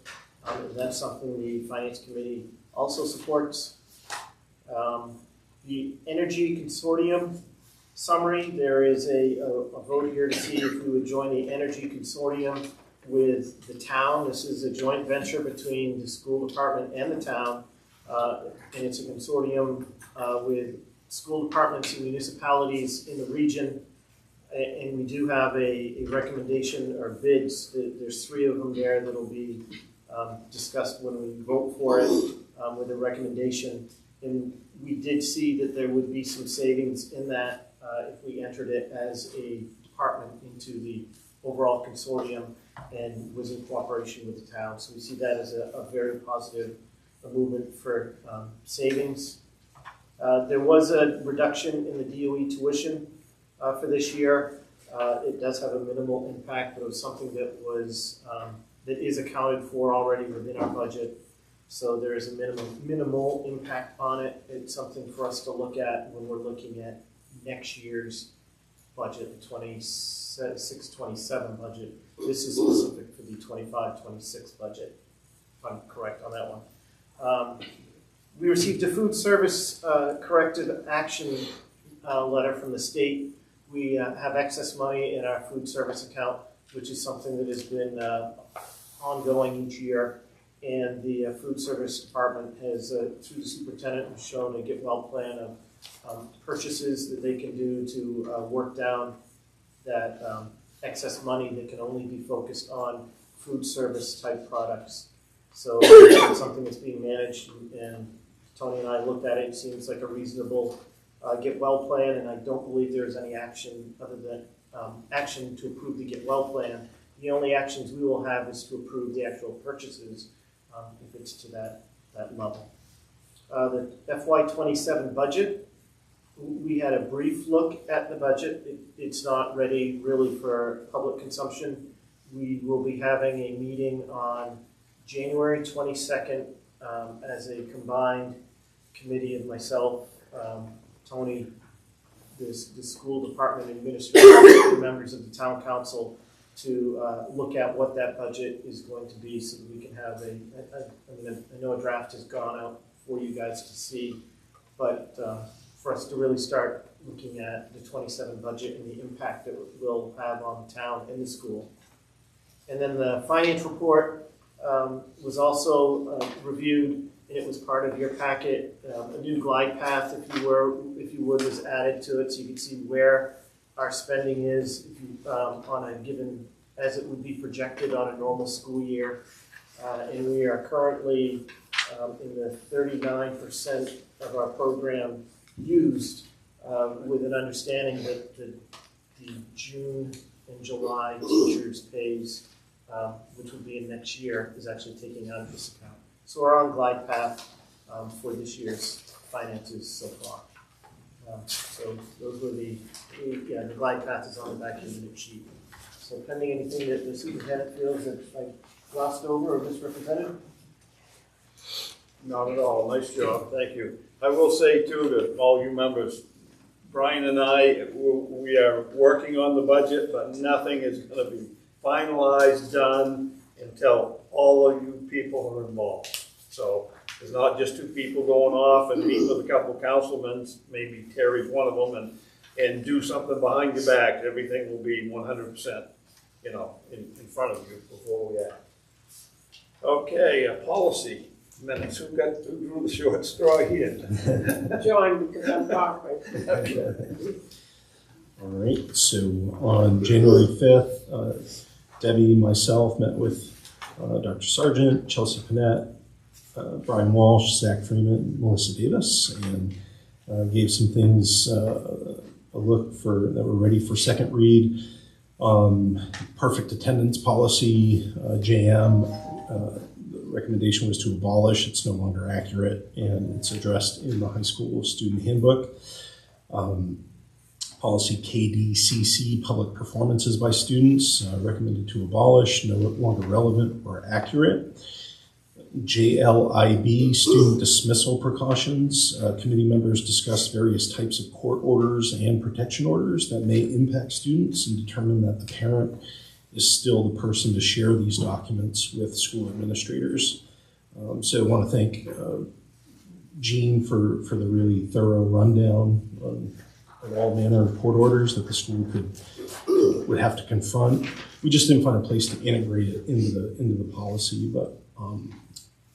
And that's something the Finance Committee also supports. The Energy Consortium summary, there is a vote here to see if we would join the Energy Consortium with the town. This is a joint venture between the school department and the town. And it's a consortium with school departments and municipalities in the region. And we do have a recommendation or bids. There's 3 of them there that will be discussed when we vote for it with a recommendation. And we did see that there would be some savings in that if we entered it as a department into the overall consortium and was in cooperation with the town. So we see that as a very positive movement for savings. There was a reduction in the DOE tuition for this year. It does have a minimal impact, but it was something that was that is accounted for already within our budget. So there is a minimal impact on it. It's something for us to look at when we're looking at next year's budget, the 26-27 budget. This is specific for the 25-26 budget, if I'm correct on that one. We received a food service corrective action letter from the state. We have excess money in our food service account, which is something that has been ongoing each year. And the food service department has, through the superintendent, has shown a get well plan of purchases that they can do to work down that excess money that can only be focused on food service type products. So it's something that's being managed, and Tony and I looked at it. It seems like a reasonable get well plan, and I don't believe there's any action other than action to approve the get well plan. The only actions we will have is to approve the actual purchases if it's to that level. The FY27 budget, we had a brief look at the budget. It's not ready really for public consumption. We will be having a meeting on January 22nd as a combined committee of myself, Tony, the school department administrator, members of the town council, to look at what that budget is going to be so that we can have I know a draft has gone out for you guys to see, but for us to really start looking at the 27 budget and the impact that it will have on the town and the school. And then the finance report was also reviewed, and it was part of your packet. A new glide path, if you would, was added to it, so you can see where our spending is on a given, as it would be projected on a normal school year. And we are currently in the 39% of our program used, with an understanding that the June and July teachers' pays, which would be in next year, is actually taking out of this account. So we're on glide path for this year's finances so far. So those were the glide path is on the back of the sheet. So pending anything that the superintendent feels that I glossed over or misrepresented? Not at all. Nice job. Thank you. I will say, too, to all you members, Brian and I, we are working on the budget, but nothing is going to be finalized, done, until all of you people are involved. So it's not just two people going off and meet with a couple councilmen, maybe Terry's one of them, and do something behind your back. Everything will be 100%, in front of you before we act. Okay, policy minutes. Who drew the short straw here? Join because I'm talking. All right, so on January 5th, Debbie and myself met with Dr. Sargent, Chelsea Panette, Brian Walsh, Zach Freeman, Melissa Davis, and gave some things a look for that were ready for second read. Perfect attendance policy, JM. The recommendation was to abolish. It's no longer accurate, and it's addressed in the high school student handbook. Policy KDCC, public performances by students, recommended to abolish, no longer relevant or accurate. JLIB, student dismissal precautions. Committee members discussed various types of court orders and protection orders that may impact students and determine that the parent is still the person to share these documents with school administrators. So I want to thank Jean for the really thorough rundown of all manner of court orders that the school would have to confront. We just didn't find a place to integrate it into the policy, but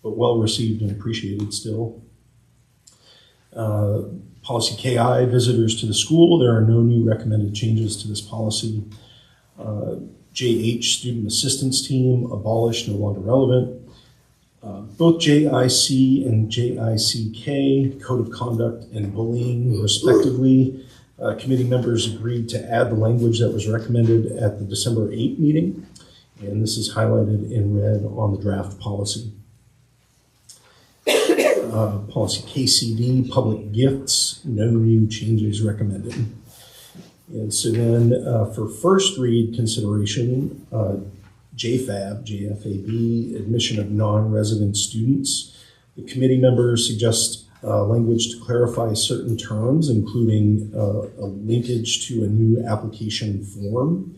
well received and appreciated still. Policy KI, visitors to the school. There are no new recommended changes to this policy. JH, student assistance team, abolished, no longer relevant. Both JIC and JICK, code of conduct and bullying, respectively. Committee members agreed to add the language that was recommended at the December 8 meeting, and this is highlighted in red on the draft policy. Policy KCD, public gifts, no new changes recommended. And so then for first read consideration, JFAB, JFAB, admission of non-resident students. The committee members suggest language to clarify certain terms, including a linkage to a new application form,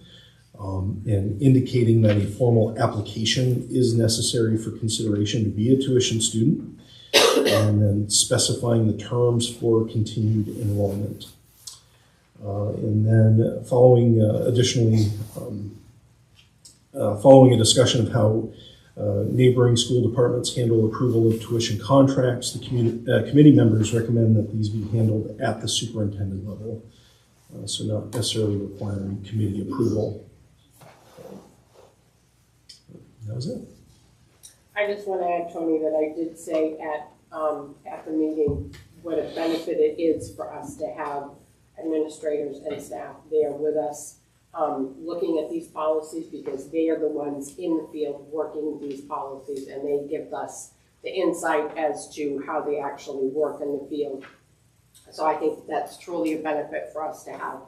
and indicating that a formal application is necessary for consideration to be a tuition student, and then specifying the terms for continued enrollment. And then following a discussion of how neighboring school departments handle approval of tuition contracts, the committee members recommend that these be handled at the superintendent level, so not necessarily requiring committee approval. That was it. I just want to add, Tony, that I did say at the meeting what a benefit it is for us to have administrators and staff there with us, looking at these policies, because they are the ones in the field working these policies, and they give us the insight as to how they actually work in the field. So I think that's truly a benefit for us to have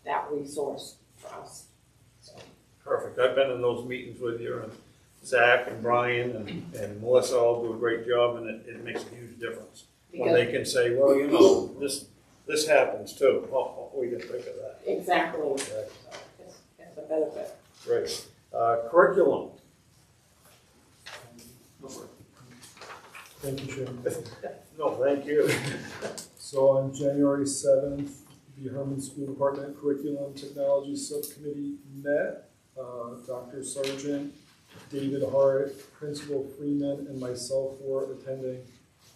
that resource for us. So. Perfect. I've been in those meetings with you, and Zach and Brian and Melissa all do a great job, and it makes a huge difference. When they can say, well, you know, this happens too. Oh, we can think of that. Exactly. Right. So it's a benefit. Great. Curriculum. Thank you, Chairman. No, thank you. So on January 7th, the Herman School Department Curriculum Technology Subcommittee met. Dr. Sargent, David Hart, Principal Freeman, and myself were attending.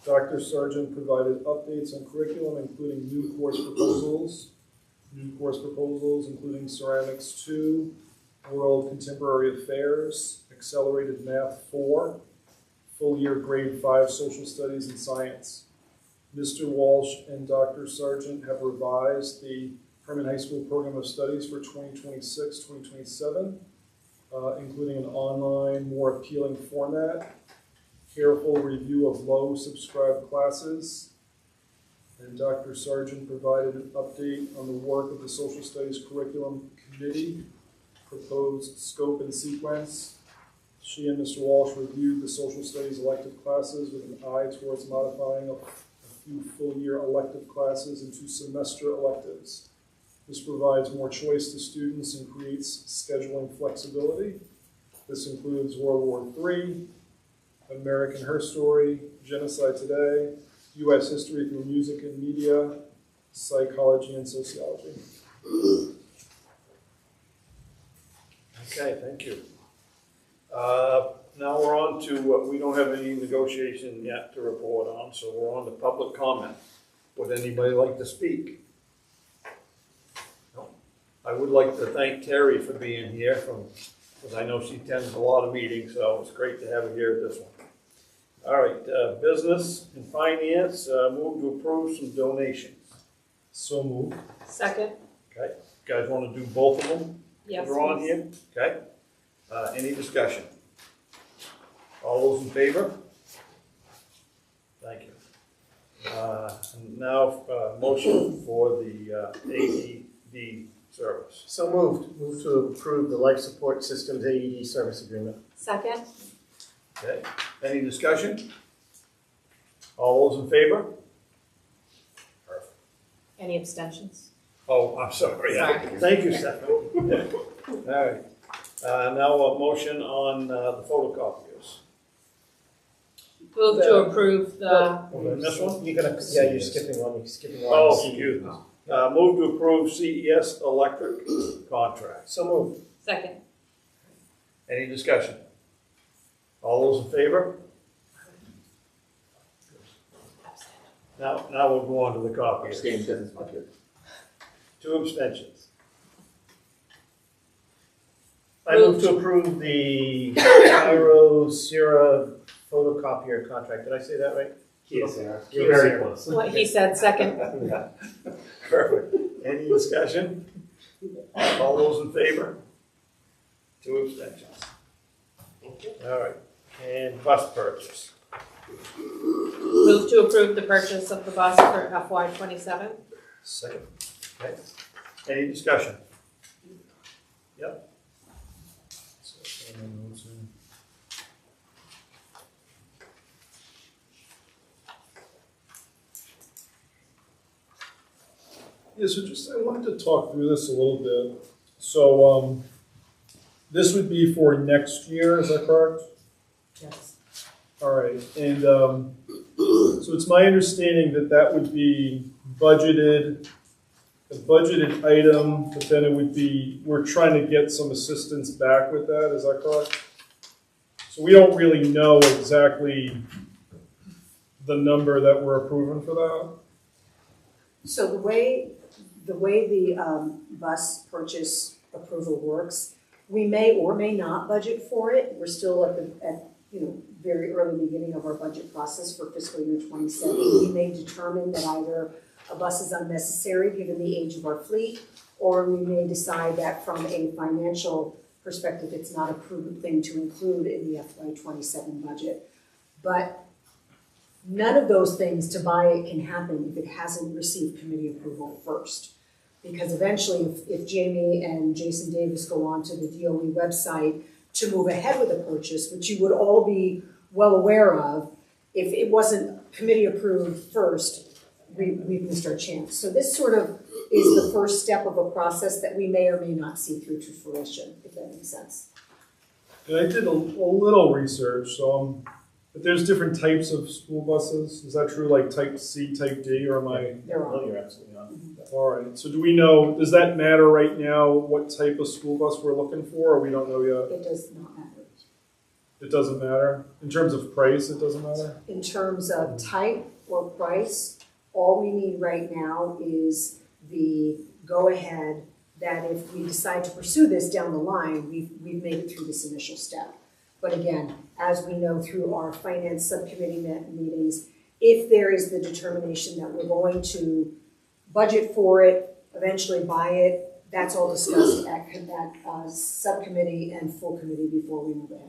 Dr. Sargent provided updates on curriculum, including new course proposals including Ceramics 2, World Contemporary Affairs, Accelerated Math 4, full year grade 5 Social Studies and Science. Mr. Walsh and Dr. Sargent have revised the Herman High School Program of Studies for 2026-2027, including an online, more appealing format, careful review of low subscribed classes, and Dr. Sargent provided an update on the work of the Social Studies Curriculum Committee, proposed scope and sequence. She and Mr. Walsh reviewed the Social Studies elective classes with an eye towards modifying a few full-year elective classes into semester electives. This provides more choice to students and creates scheduling flexibility. This includes World War III, American Her Story, Genocide Today, U.S. History through Music and Media, Psychology and Sociology. Okay, thank you. Now we're on to, we don't have any negotiation yet to report on, so we're on to public comment. Would anybody like to speak? No. I would like to thank Terry for being here, because I know she attends a lot of meetings, so it's great to have her here at this one. All right, business and finance, move to approve some donations. So moved. Second? Okay, you guys want to do both of them? Yes. We're on here, okay? Any discussion? All those in favor? Thank you. And now, motion for the AED service. So moved. Move to approve the Life Support Systems AED service agreement. Second? Okay, any discussion? All those in favor? Perfect. Any abstentions? Oh, I'm sorry. Sorry. Thank you, Stephanie. All right. Now a motion on the photocopiers. Move to approve the, This one? You're skipping one. You're skipping one. Oh, excuse me. Move to approve CES electric contract. So moved. second? Any discussion? All those in favor? Now we'll go on to the copiers. Two abstentions. I move to approve the Cairo Sierra photocopier contract. Did I say that right? Yes, Sarah. You're You're very very close. What he said, second? Perfect. Any discussion? All those in favor? Two abstentions. All right. And bus purchase. Move to approve the purchase of the bus for FY '27. Second. Okay. Any discussion? Yep. Yeah, so I wanted to talk through this a little bit. So, this would be for next year, is that correct? Yes. All right, and, so it's my understanding that that would be budgeted, a budgeted item, but then it would be, we're trying to get some assistance back with that, is that correct? So we don't really know exactly the number that we're approving for that? So the way the bus purchase approval works, we may or may not budget for it. We're still at very early beginning of our budget process for fiscal year 27. We may determine that either a bus is unnecessary given the age of our fleet, or we may decide that from a financial perspective, it's not a prudent thing to include in the FY27 budget. But none of those things to buy it can happen if it hasn't received committee approval first. Because eventually, if Jamie and Jason Davis go onto the DOE website to move ahead with the purchase, which you would all be well aware of, if it wasn't committee approved first, we've missed our chance. So this sort of is the first step of a process that we may or may not see through to fruition, if that makes sense. And I did a little research, so but there's different types of school buses. Is that true, like type C, type D, or am I? They're on. You're absolutely on. All right, so do we know, does that matter right now, what type of school bus we're looking for, or we don't know yet? It does not matter. It doesn't matter? In terms of price, it doesn't matter? In terms of type or price, all we need right now is the go-ahead that if we decide to pursue this down the line, we've made it through this initial step. But again, as we know through our finance subcommittee meetings, if there is the determination that we're going to budget for it, eventually buy it, that's all discussed at subcommittee and full committee before we move ahead.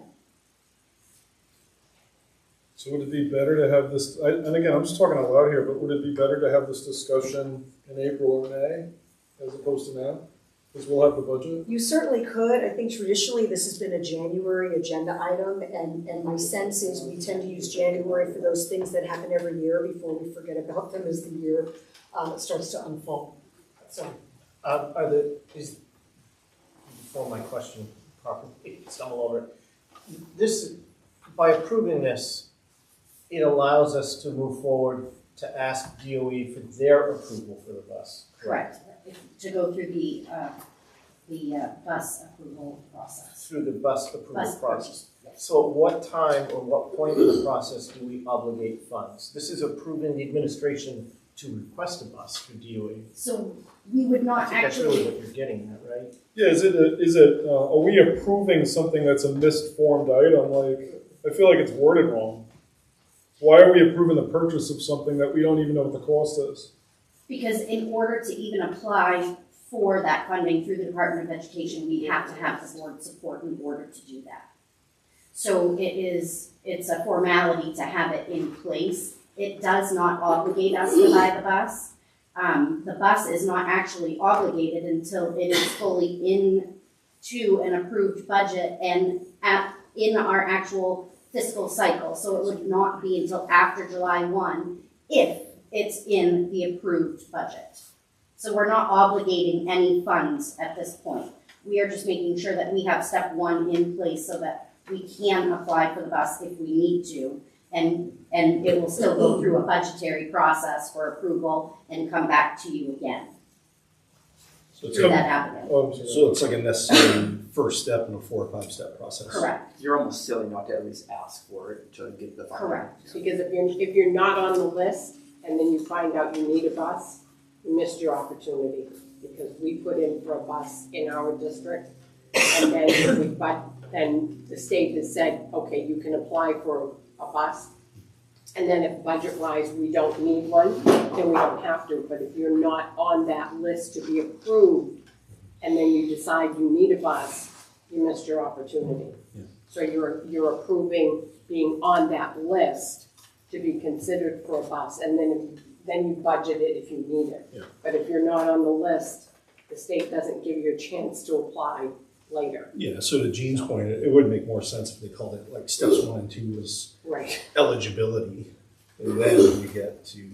So would it be better to have this, and again, I'm just talking out loud here, but would it be better to have this discussion in April or May as opposed to now? Because we'll have the budget? You certainly could. I think traditionally this has been a January agenda item, and my sense is we tend to use January for those things that happen every year before we forget about them as the year starts to unfold. So, Before my question properly stumble over it, this, by approving this, it allows us to move forward to ask DOE for their approval for the bus. Correct, to go through the bus approval process. Through the bus approval Bus process. purchase. So at what time or what point in the process do we obligate funds? This is approving the administration to request a bus through DOE. So we would I not think that's really actually, what you're getting at, right? Yeah, are we approving something that's a misformed item? Like, I feel like it's worded wrong. Why are we approving the purchase of something that we don't even know what the cost is? because in order to even apply for that funding through the Department of Education, we have to have the board support in order to do that. So it's a formality to have it in place. It does not obligate us to buy the bus. The bus is not actually obligated until it is fully into an approved budget and in our actual fiscal cycle. So it would not be until after July 1 if it's in the approved budget. So we're not obligating any funds at this point. We are just making sure that we have step 1 in place so that we can apply for the bus if we need to. And it will still go through a budgetary process for approval and come back to you again So it's, through that avenue. Oh, I'm sorry. so it's like a necessary first step in a 4 or 5 step process. Correct, You're almost silly not to at least ask for it to get the funding. correct. Because if you're not on the list and then you find out you need a bus, you missed your opportunity. Because we put in for a bus in our district and then the state has said, okay, you can apply for a bus. And then if budget-wise we don't need one, then we don't have to. But if you're not on that list to be approved, and then you decide you need a bus, you missed your opportunity. Yeah. So you're approving being on that list to be considered for a bus, and then you budget it if you need it. Yeah. But if you're not on the list, the state doesn't give you a chance to apply later. Yeah, so to Gene's point, it would make more sense if they called it like steps 1 and 2 was Right. eligibility, and then you get to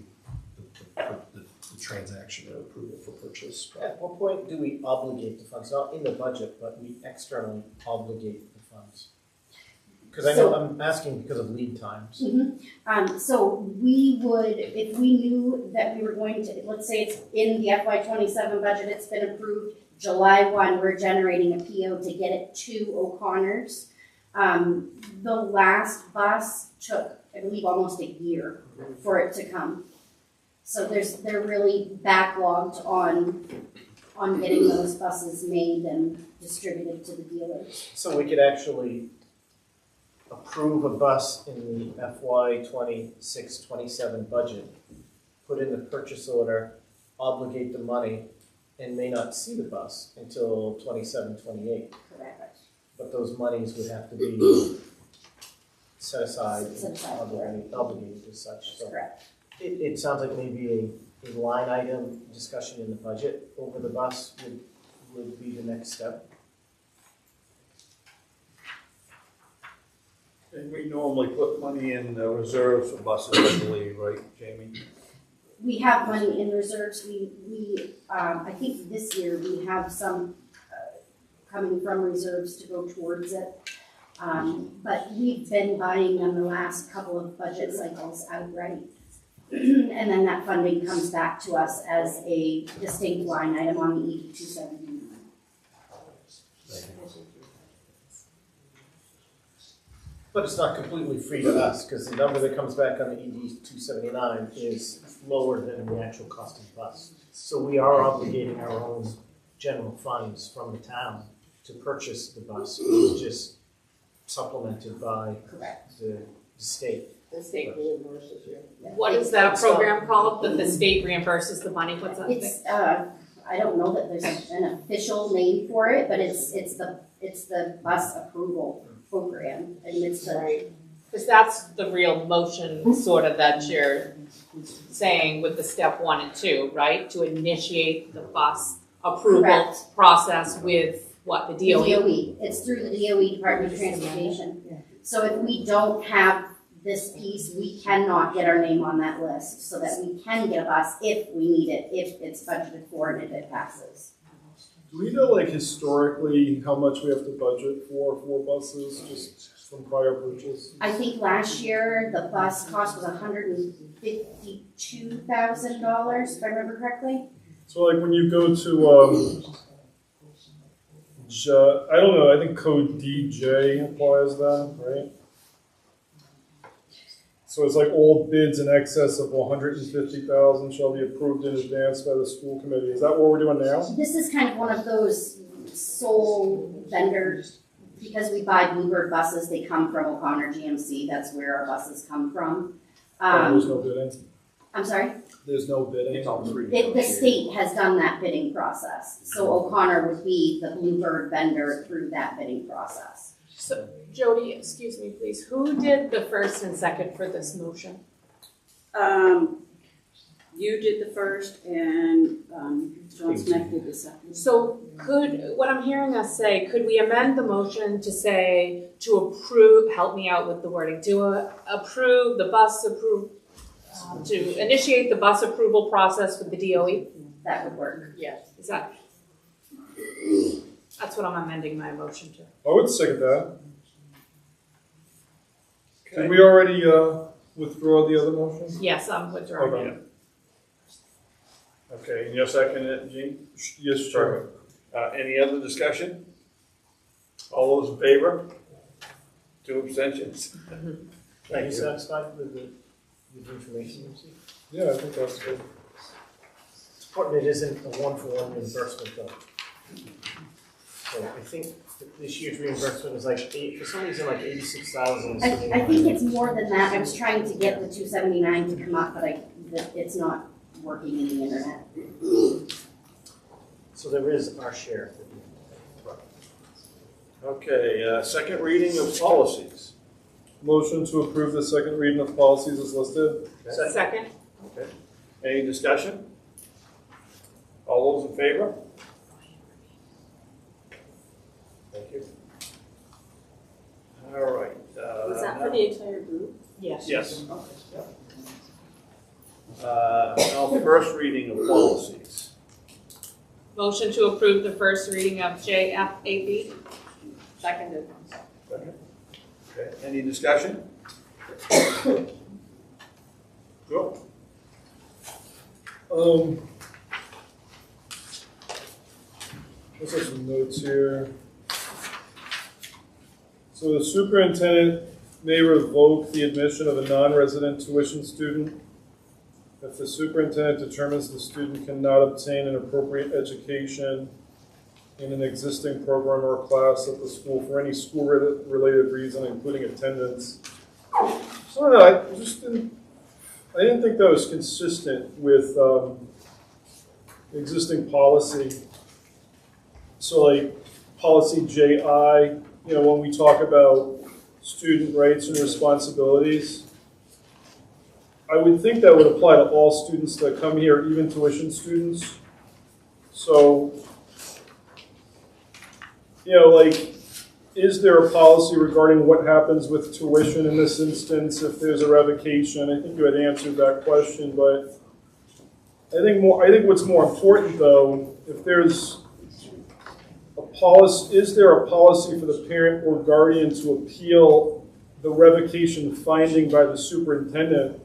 the transaction or approval for purchase. At what point do we obligate the funds? Not in the budget, but we externally obligate the funds? Because I know I'm asking because of lead times. So we would, if we knew that we were going to, let's say it's in the FY27 budget, it's been approved, July 1, we're generating a PO to get it to O'Connor's. The last bus took, I believe, almost a year for it to come. So they're really backlogged on getting those buses made and distributed to the dealers. So we could actually approve a bus in the FY 26-27 budget, put in the purchase order, obligate the money, and may not see the bus until 27-28. Correct. But those monies would have to be set aside Set and aside, obligated as such. So Correct. it sounds like maybe a line item discussion in the budget over the bus would be the next step. And we normally put money in reserves for buses, I believe, right, Jamie? We have money in reserves. We I think this year we have some coming from reserves to go towards it. But we've been buying them the last couple of budget cycles outright. And then that funding comes back to us as a distinct line item on the ED 279. But it's not completely free to us, because the number that comes back on the ED 279 is lower than the actual cost of the bus. So we are obligating our own general funds from the town to purchase the bus. It's just supplemented by Correct. the state. The state reimburses you. What is that program called, that the state reimburses the money? What's that thing? It's I don't know that there's an official name for it, but it's the bus approval program, and it's the Right. Because that's the real motion sort of that you're saying with the step 1 and 2, right? To initiate the bus approval Correct. process with what, the DOE? DOE. It's through the DOE Department of Transportation. So if we don't have this piece, we cannot get our name on that list so that we can get a bus if we need it, if it's budgeted for and if it passes. Do we know, like, historically, how much we have to budget for buses, just from prior purchase? I think last year the bus cost was $152,000, if I remember correctly. So, like, when you go to, I don't know, I think code DJ applies then, right? So it's like all bids in excess of $150,000 shall be approved in advance by the school committee. Is that what we're doing now? This is kind of one of those sole vendors, because we buy Bluebird buses, they come from O'Connor GMC, that's where our buses come from. There's no bidding? I'm sorry? There's no bidding? It's all free. The state has done that bidding process, so O'Connor would be the Bluebird vendor through that bidding process. So, Jody, excuse me, please. Who did the first and second for this motion? You did the first and John Smith did the second. So what I'm hearing us say, could we amend the motion to say to approve, help me out with the wording, to approve the bus to initiate the bus approval process with the DOE? That would work. Yes. Is that? That's what I'm amending my motion to. I would second that. Okay. Did we already withdraw the other motion? Yes, I'm withdrawing. Okay. Okay, and you're seconding it, Gene? Yes, sir. Any other discussion? All those in favor? 2 abstentions. Are Thank you you. satisfied with the information you received? Yeah, I think that's good. It's important it isn't a one-for-one reimbursement though. So I think this year's reimbursement is like for some reason like 86,000. I think it's more than that. I was trying to get the 279 to come up, but it's not working in the internet. So there is our share. Okay, second reading of policies. Motion to approve the second reading of policies is listed. Second? Okay. Any discussion? All those in favor? Thank you. All right. Was that for the entire group? Yes. Yes. Now, first reading of policies. Motion to approve the first reading of JFAB. Seconded. Okay, any discussion? Go. Let's have some notes here. So the superintendent may revoke the admission of a non-resident tuition student if the superintendent determines the student cannot obtain an appropriate education in an existing program or class at the school for any school-related reason, including attendance. So I didn't think that was consistent with existing policy. So like policy JI, when we talk about student rights and responsibilities, I would think that would apply to all students that come here, even tuition students. So, is there a policy regarding what happens with tuition in this instance if there's a revocation? I think you had answered that question, but I think what's more important though, if there's a policy, is there a policy for the parent or guardian to appeal the revocation finding by the superintendent?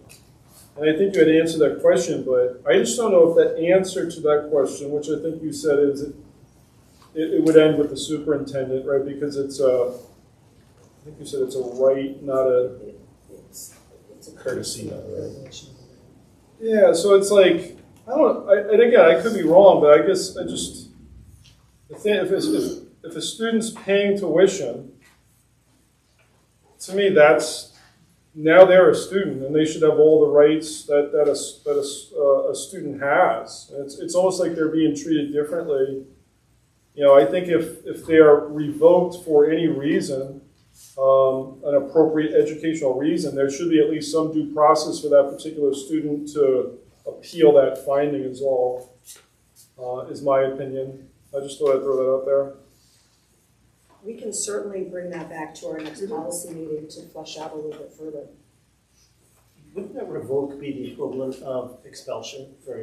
And I think you had answered that question, but I just don't know if that answer to that question, which I think you said is it would end with the superintendent, right? Because it's I think you said it's a right, not a... It's a courtesy, not a regulation. Yeah, so it's like, and again, I could be wrong, but I guess the thing, if a student's paying tuition, to me now they're a student and they should have all the rights that a student has. It's almost like they're being treated differently. I think if they are revoked for any reason, an appropriate educational reason, there should be at least some due process for that particular student to appeal that finding is all, is my opinion. I just thought I'd throw that out there. We can certainly bring that back to our next policy meeting to flesh out a little bit further. Wouldn't that revoke be the equivalent of expulsion for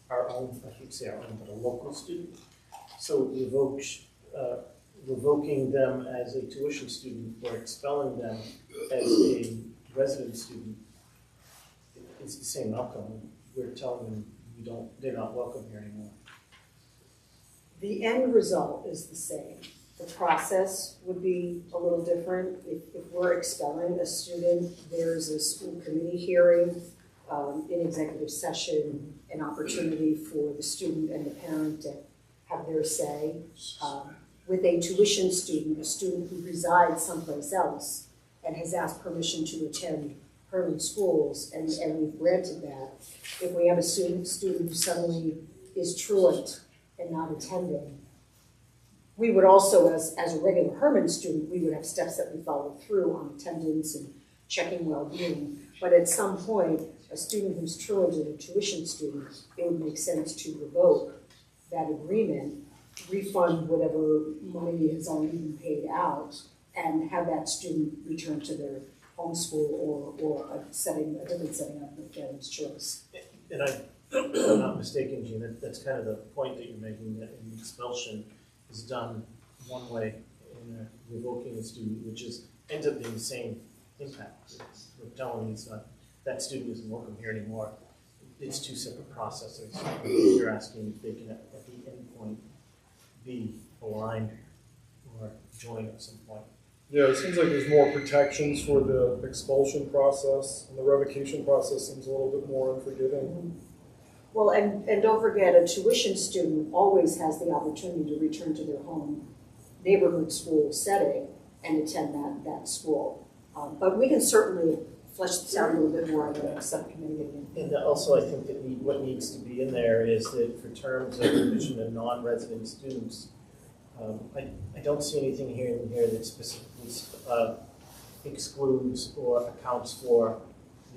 our own, I should say our own, but a local student? So revoking them as a tuition student or expelling them as a resident student, it's the same outcome. We're telling them they're not welcome here anymore. The end result is the same. The process would be a little different. If we're expelling a student, there's a school committee hearing, in executive session, an opportunity for the student and the parent to have their say. With a tuition student, a student who resides someplace else and has asked permission to attend Herman schools, and we've granted that. If we have a student who suddenly is truant and not attending, we would also, as a regular Herman student, we would have steps that we follow through on attendance and checking well-being. But at some point, a student who's truant and a tuition student, it would make sense to revoke that agreement, refund whatever money has already been paid out, and have that student return to their home school or a different setting of the parent's choice. And if I'm not mistaken, Gina, that's kind of the point that you're making, that an expulsion is done one way in revoking a student, which ends up being the same impact. We're telling you that student isn't welcome here anymore. It's two separate processes. You're asking if they can, at the end point, be aligned or join at some point. Yeah, it seems like there's more protections for the expulsion process, and the revocation process seems a little bit more unforgiving. Well, and don't forget, a tuition student always has the opportunity to return to their home neighborhood school setting and attend that school. But we can certainly flesh this out a little bit more in the next subcommittee. And also, I think that what needs to be in there is that for terms of admission of non-resident students, I don't see anything here that specifically excludes or accounts for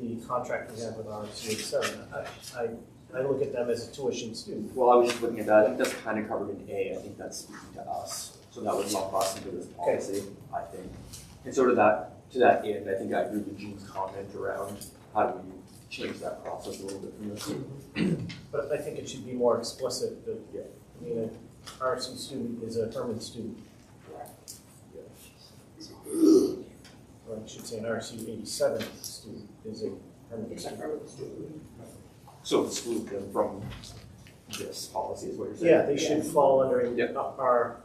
the contract we have with RCA7. I look at them as a tuition student. Well, I was just looking at that. I think that's kind of covered in A. I think that's speaking to us. So that would lump us into this policy, I think. And so did that to that end, I think I agree with Gene's comment around how do we change that process a little bit from this. But I think it should be more explicit that, I mean, an RC student is a Herman student. Or I should say an RC 87 student is a Herman student. So exclude them from this policy is what you're saying? Yeah, they should fall under Yeah. our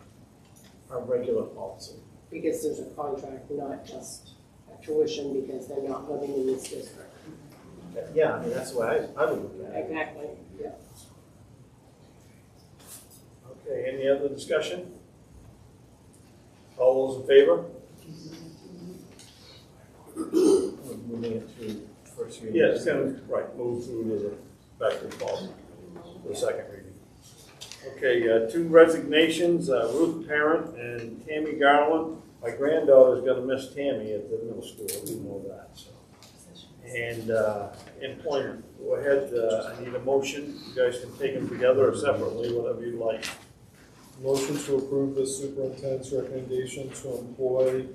regular policy. Because there's a contract, not just a tuition because they're not living in this district. Yeah, I mean, that's the way I would look at it. Exactly, yeah. Okay, any other discussion? All those in favor? We're moving it through first reading. Yeah, it's gonna, right, move through to the back to the policy, the second reading. Okay, two resignations, Ruth Parent and Tammy Garland. My granddaughter's gonna miss Tammy at the middle school, we know that, so. And employment, go ahead, I need a motion, you guys can take them together or separately, whatever you like. Motion to approve the superintendent's recommendation to employ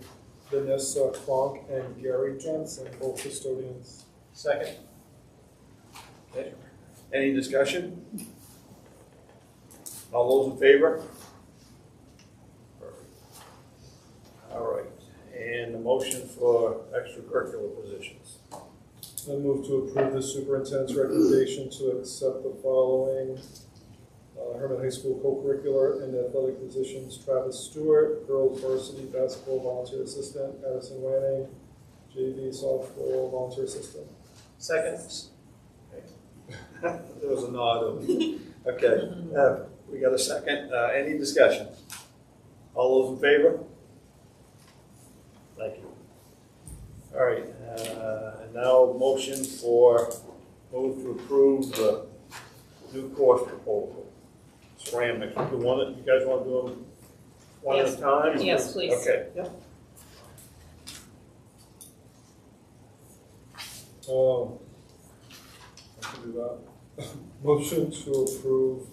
Vanessa Funk and Gary Jensen, both custodians. Second. Okay, any discussion? All those in favor? Perfect. All right, and the motion for extracurricular positions. I move to approve the superintendent's recommendation to accept the following Herman High School co-curricular and athletic positions: Travis Stewart, girls varsity basketball volunteer assistant; Addison Wanning, JV softball volunteer assistant. Second. There was a nod. Okay, we got a second. Any discussion? All those in favor? Thank you. All right, and now motion for, move to approve the new course proposal. Ceramics, you guys want to do them one at a time? Yes, please. Okay. I can do that. Motion to approve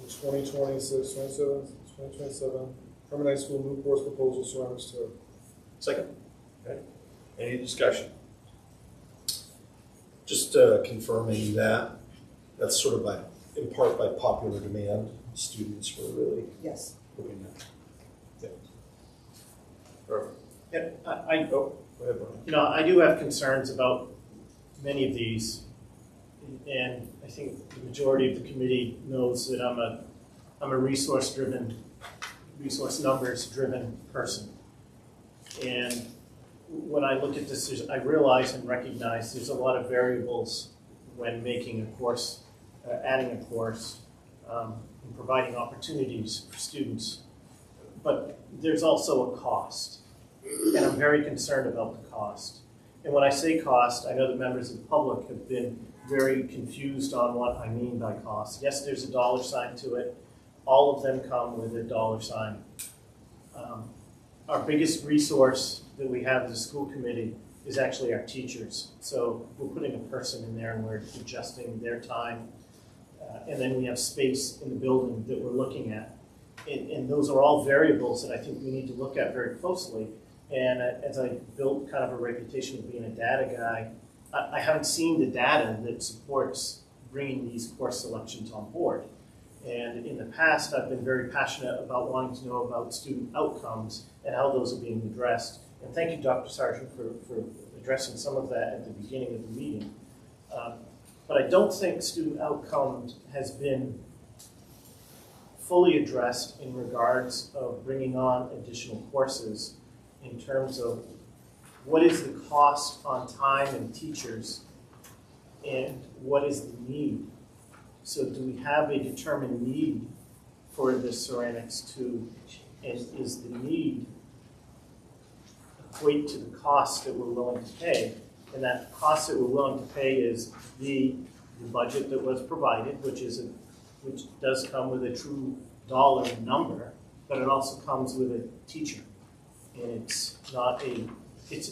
the 2026-2027 Herman High School new course proposal ceramics 2. Second. Okay. Any discussion? Just confirming that that's sort of in part by popular demand. Students were really Yes. hoping that. Perfect. Yeah, Go ahead, Brian. I do have concerns about many of these, and I think the majority of the committee knows that I'm a resource numbers driven person. And when I look at this, I realize and recognize there's a lot of variables when making a course, adding a course, and providing opportunities for students. But there's also a cost, and I'm very concerned about the cost. And when I say cost, I know that members of the public have been very confused on what I mean by cost. Yes, there's a dollar sign to it. All of them come with a dollar sign. Our biggest resource that we have as a school committee is actually our teachers. So we're putting a person in there and we're adjusting their time. And then we have space in the building that we're looking at. And those are all variables that I think we need to look at very closely. And as I built kind of a reputation of being a data guy, I haven't seen the data that supports bringing these course selections on board. And in the past, I've been very passionate about wanting to know about student outcomes and how those are being addressed. And thank you, Dr. Sargent, for addressing some of that at the beginning of the meeting. But I don't think student outcomes has been fully addressed in regards of bringing on additional courses in terms of what is the cost on time and teachers and what is the need. So do we have a determined need for the ceramics 2, and is the need equate to the cost that we're willing to pay? And that cost that we're willing to pay is the budget that was provided, which does come with a true dollar number, but it also comes with a teacher. And it's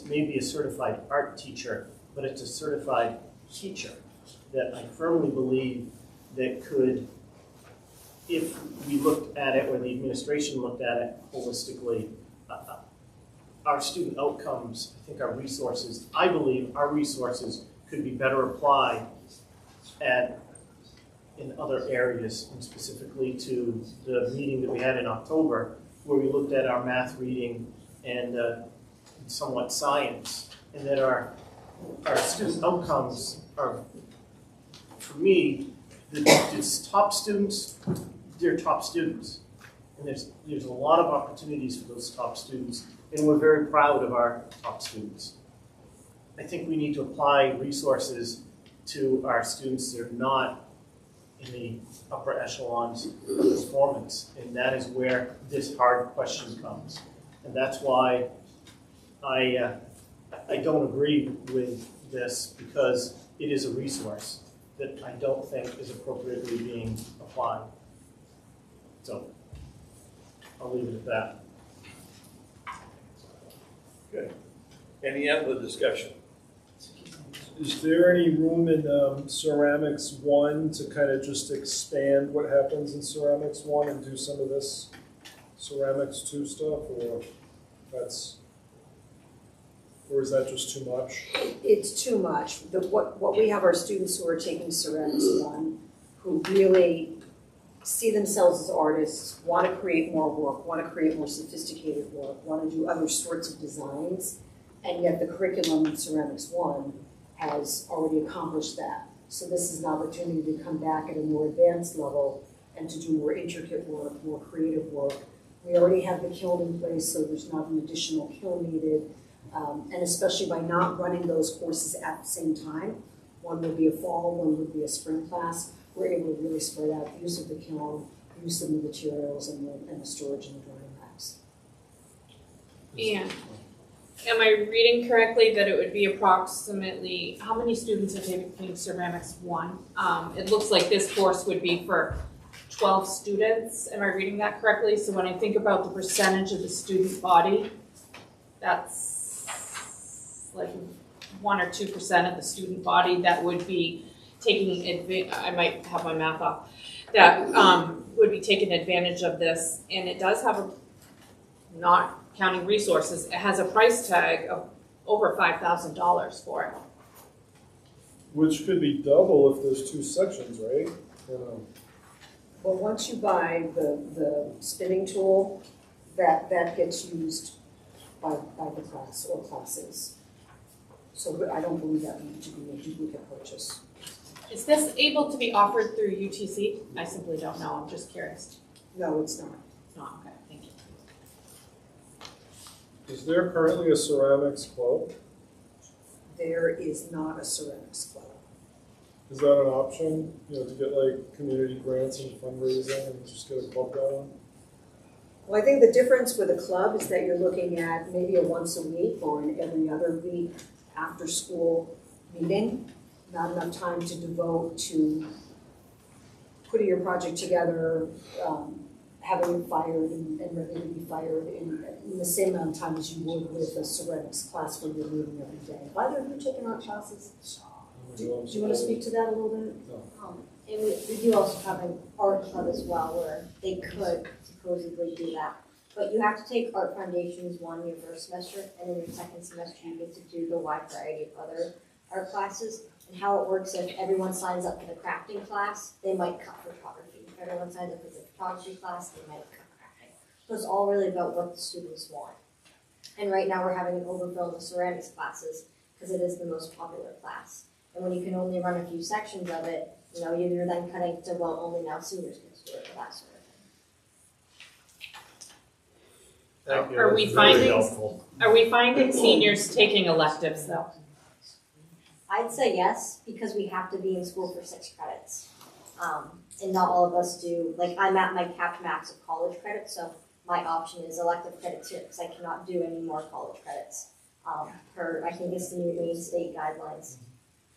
maybe a certified art teacher, but it's a certified teacher that I firmly believe that could, if we looked at it or the administration looked at it holistically, our student outcomes, I think our resources, I believe our resources could be better applied in other areas, and specifically to the meeting that we had in October, where we looked at our math, reading, and somewhat science, and that our student outcomes are, for me, the top students, they're top students. And there's a lot of opportunities for those top students, and we're very proud of our top students. I think we need to apply resources to our students that are not in the upper echelons of performance, and that is where this hard question comes. And that's why I don't agree with this, because it is a resource that I don't think is appropriately being applied. So I'll leave it at that. Okay. Any other discussion? Is there any room in Ceramics 1 to kind of just expand what happens in Ceramics 1 and do some of this Ceramics 2 stuff, or is that just too much? It's too much. What we have are students who are taking Ceramics 1 who really see themselves as artists, want to create more work, want to create more sophisticated work, want to do other sorts of designs, and yet the curriculum in Ceramics 1 has already accomplished that. So this is an opportunity to come back at a more advanced level and to do more intricate work, more creative work. We already have the kiln in place, so there's not an additional kiln needed. And especially by not running those courses at the same time, one would be a fall, one would be a spring class, we're able to really spread out the use of the kiln, use of the materials, and the storage in the drying racks. And am I reading correctly that it would be approximately, how many students are taking Ceramics 1? It looks like this course would be for 12 students. Am I reading that correctly? So when I think about the percentage of the student body, that's like 1 or 2% of the student body that would be taking I might have my math off, that would be taking advantage of this. And it does have a, not counting resources, it has a price tag of over $5,000 for it. Which could be double if there's 2 sections, right? Well, once you buy the spinning tool, that gets used by the class or classes. So I don't believe that needs to be a duplicate purchase. Is this able to be offered through UTC? I simply don't know, I'm just curious. No, it's not. It's not, okay, thank you. Is there currently a ceramics club? There is not a ceramics club. Is that an option, to get like community grants and fundraising and just get a club going? Well, I think the difference with a club is that you're looking at maybe a once a week or an every other week after school meeting. Not enough time to devote to putting your project together, having it fired and ready to be fired in the same amount of time as you would with a ceramics class where you're meeting every day. Why have you taken art classes? Do you want to speak to that a little bit? And we do also have an art club as well where they could supposedly do that. But you have to take Art Foundations 1 your first semester, and in your second semester you get to do the wide variety of other art classes. And how it works, if everyone signs up for the crafting class, they might cut photography. If everyone signs up for the photography class, they might cut crafting. So it's all really about what the students want. And right now we're having an overfill in the ceramics classes because it is the most popular class. And when you can only run a few sections of it, you're then cutting to, well, only now seniors get to do it, or that sort of thing. Thank you. Are we That's very finding- helpful. Are we finding seniors taking electives though? I'd say yes, because we have to be in school for 6 credits. And not all of us do, like I'm at my capped max of college credits, so my option is elective credits here, because I cannot do any more college credits. I think it's the new Maine state guidelines.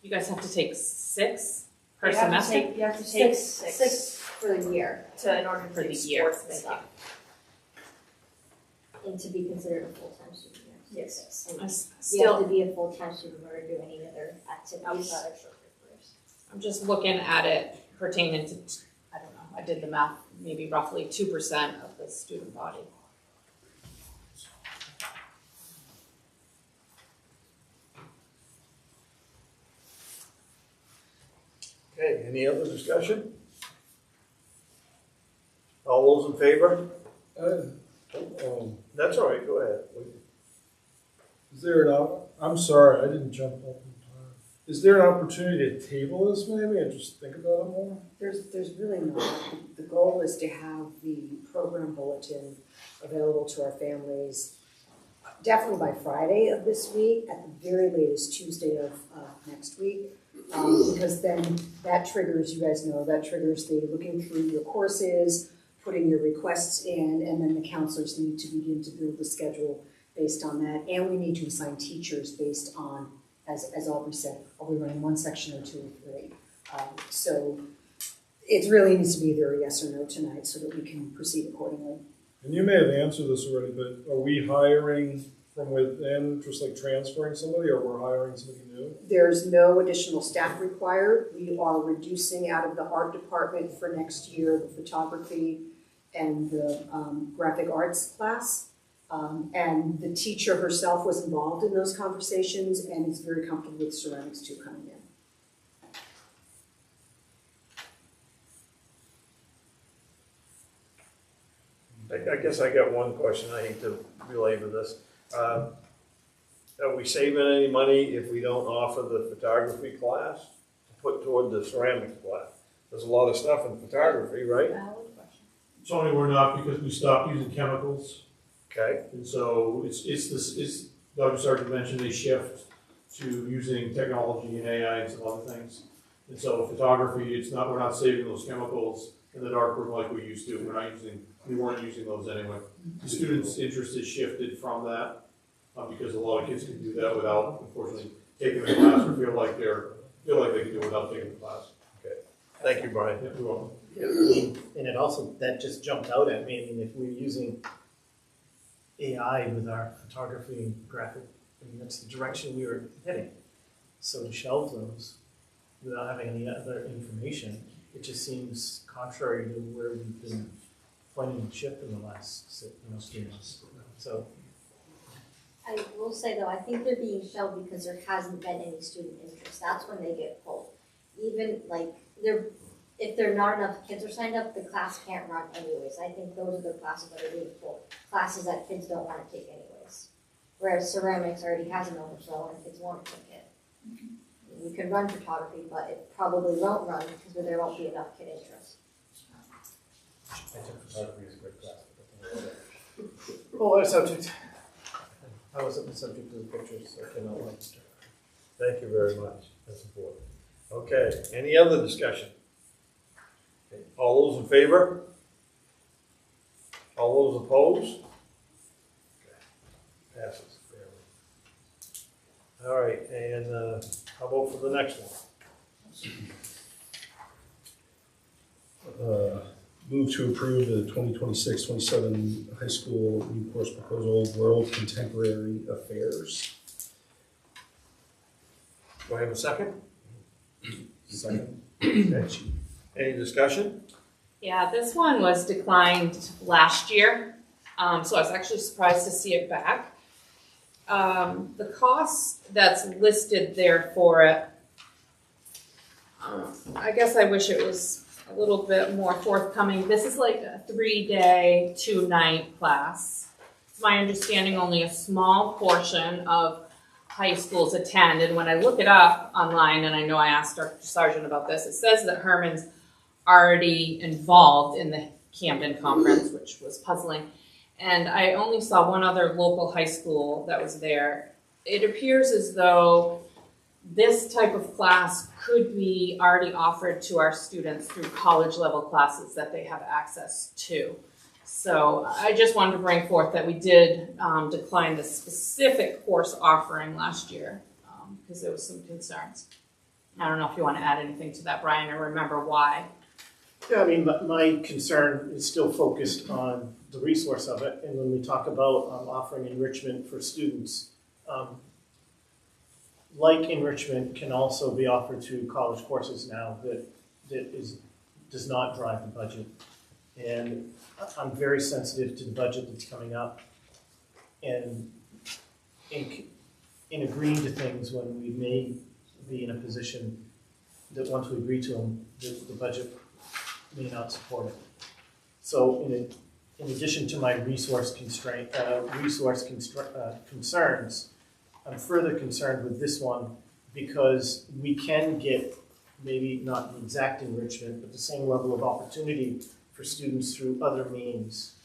You guys have to take 6 per You have to semester? take- You have to take six for the year. In order to For do the year, sports and thank stuff. And to be considered a full-time student. Yes. And I you still, have to be a full-time student in order to do any other activities. Outside of extracurriculars. I'm just looking at it pertaining to, I don't know, I did the math, maybe roughly 2% of the student body. Okay, any other discussion? All those in favor? That's all right, go ahead. Is there I'm sorry, I didn't jump up in time. Is there an opportunity to table this maybe and just think about it more? There's really not. The goal is to have the program bulletin available to our families definitely by Friday of this week, at the very latest Tuesday of next week. Because then that triggers, you guys know, that triggers the looking through your courses, putting your requests in, and then the counselors need to begin to build the schedule based on that. And we need to assign teachers based on, as Aubrey said, are we running one section or two or three? So it really needs to be either a yes or no tonight so that we can proceed accordingly. And you may have answered this already, but are we hiring from within, just like transferring somebody, or we're hiring somebody new? There's no additional staff required. We are reducing out of the art department for next year, the photography and the graphic arts class. And the teacher herself was involved in those conversations and is very comfortable with ceramics too coming in. I guess I got one question, I hate to belabor this. Are we saving any money if we don't offer the photography class to put toward the ceramics class? There's a lot of stuff in photography, right? Tony, we're not, because we stopped using chemicals. Okay. And so it's Dr. Sargent mentioned a shift to using technology and AI and some other things. And so photography, we're not saving those chemicals in the darkroom like we used to. We weren't using those anyway. The students' interest has shifted from that because a lot of kids can do that without, unfortunately, taking the class or feel like they can do it without taking the class. Okay. Thank you, Brian. Yeah, you're welcome. And it also, that just jumped out at me. I mean, if we're using AI with our photography and graphic, I mean, that's the direction we were heading. So to shelve those without having any other information, it just seems contrary to where we've been pointing the ship in the last few months. So I will say though, I think they're being shelved because there hasn't been any student interest. That's when they get pulled. Even like if there are not enough kids are signed up, the class can't run anyways. I think those are the classes that are being pulled. Classes that kids don't want to take anyways. Whereas ceramics already has an overflow and kids want to take it. You can run photography, but it probably won't run because there won't be enough kid interest. I took photography as a great class. Whole other subject. I wasn't the subject of the pictures, so I cannot like. Thank you very much. That's important. Okay, any other discussion? Okay. All those in favor? All those opposed? Okay. Passes. All right, and how about for the next one? Move to approve the 2026-27 high school new course proposal, World Contemporary Affairs. Do I have a second? Second. Okay. Any discussion? Yeah, this one was declined last year, so I was actually surprised to see it back. The cost that's listed there for it, I guess I wish it was a little bit more forthcoming. This is like a 3-day, 2-night class. It's my understanding only a small portion of high schools attend, and when I look it up online, and I know I asked Dr. Sargent about this, it says that Herman's already involved in the Camden conference, which was puzzling. And I only saw one other local high school that was there. It appears as though this type of class could be already offered to our students through college level classes that they have access to. So I just wanted to bring forth that we did decline the specific course offering last year because there was some concerns. I don't know if you want to add anything to that, Brian, or remember why. Yeah, I mean, my concern is still focused on the resource of it. And when we talk about offering enrichment for students, like enrichment can also be offered to college courses now that does not drive the budget. And I'm very sensitive to the budget that's coming up. And in agreeing to things when we may be in a position that once we agree to them, the budget may not support it. So in addition to my concerns, I'm further concerned with this one because we can get maybe not the exact enrichment, but the same level of opportunity for students through other means,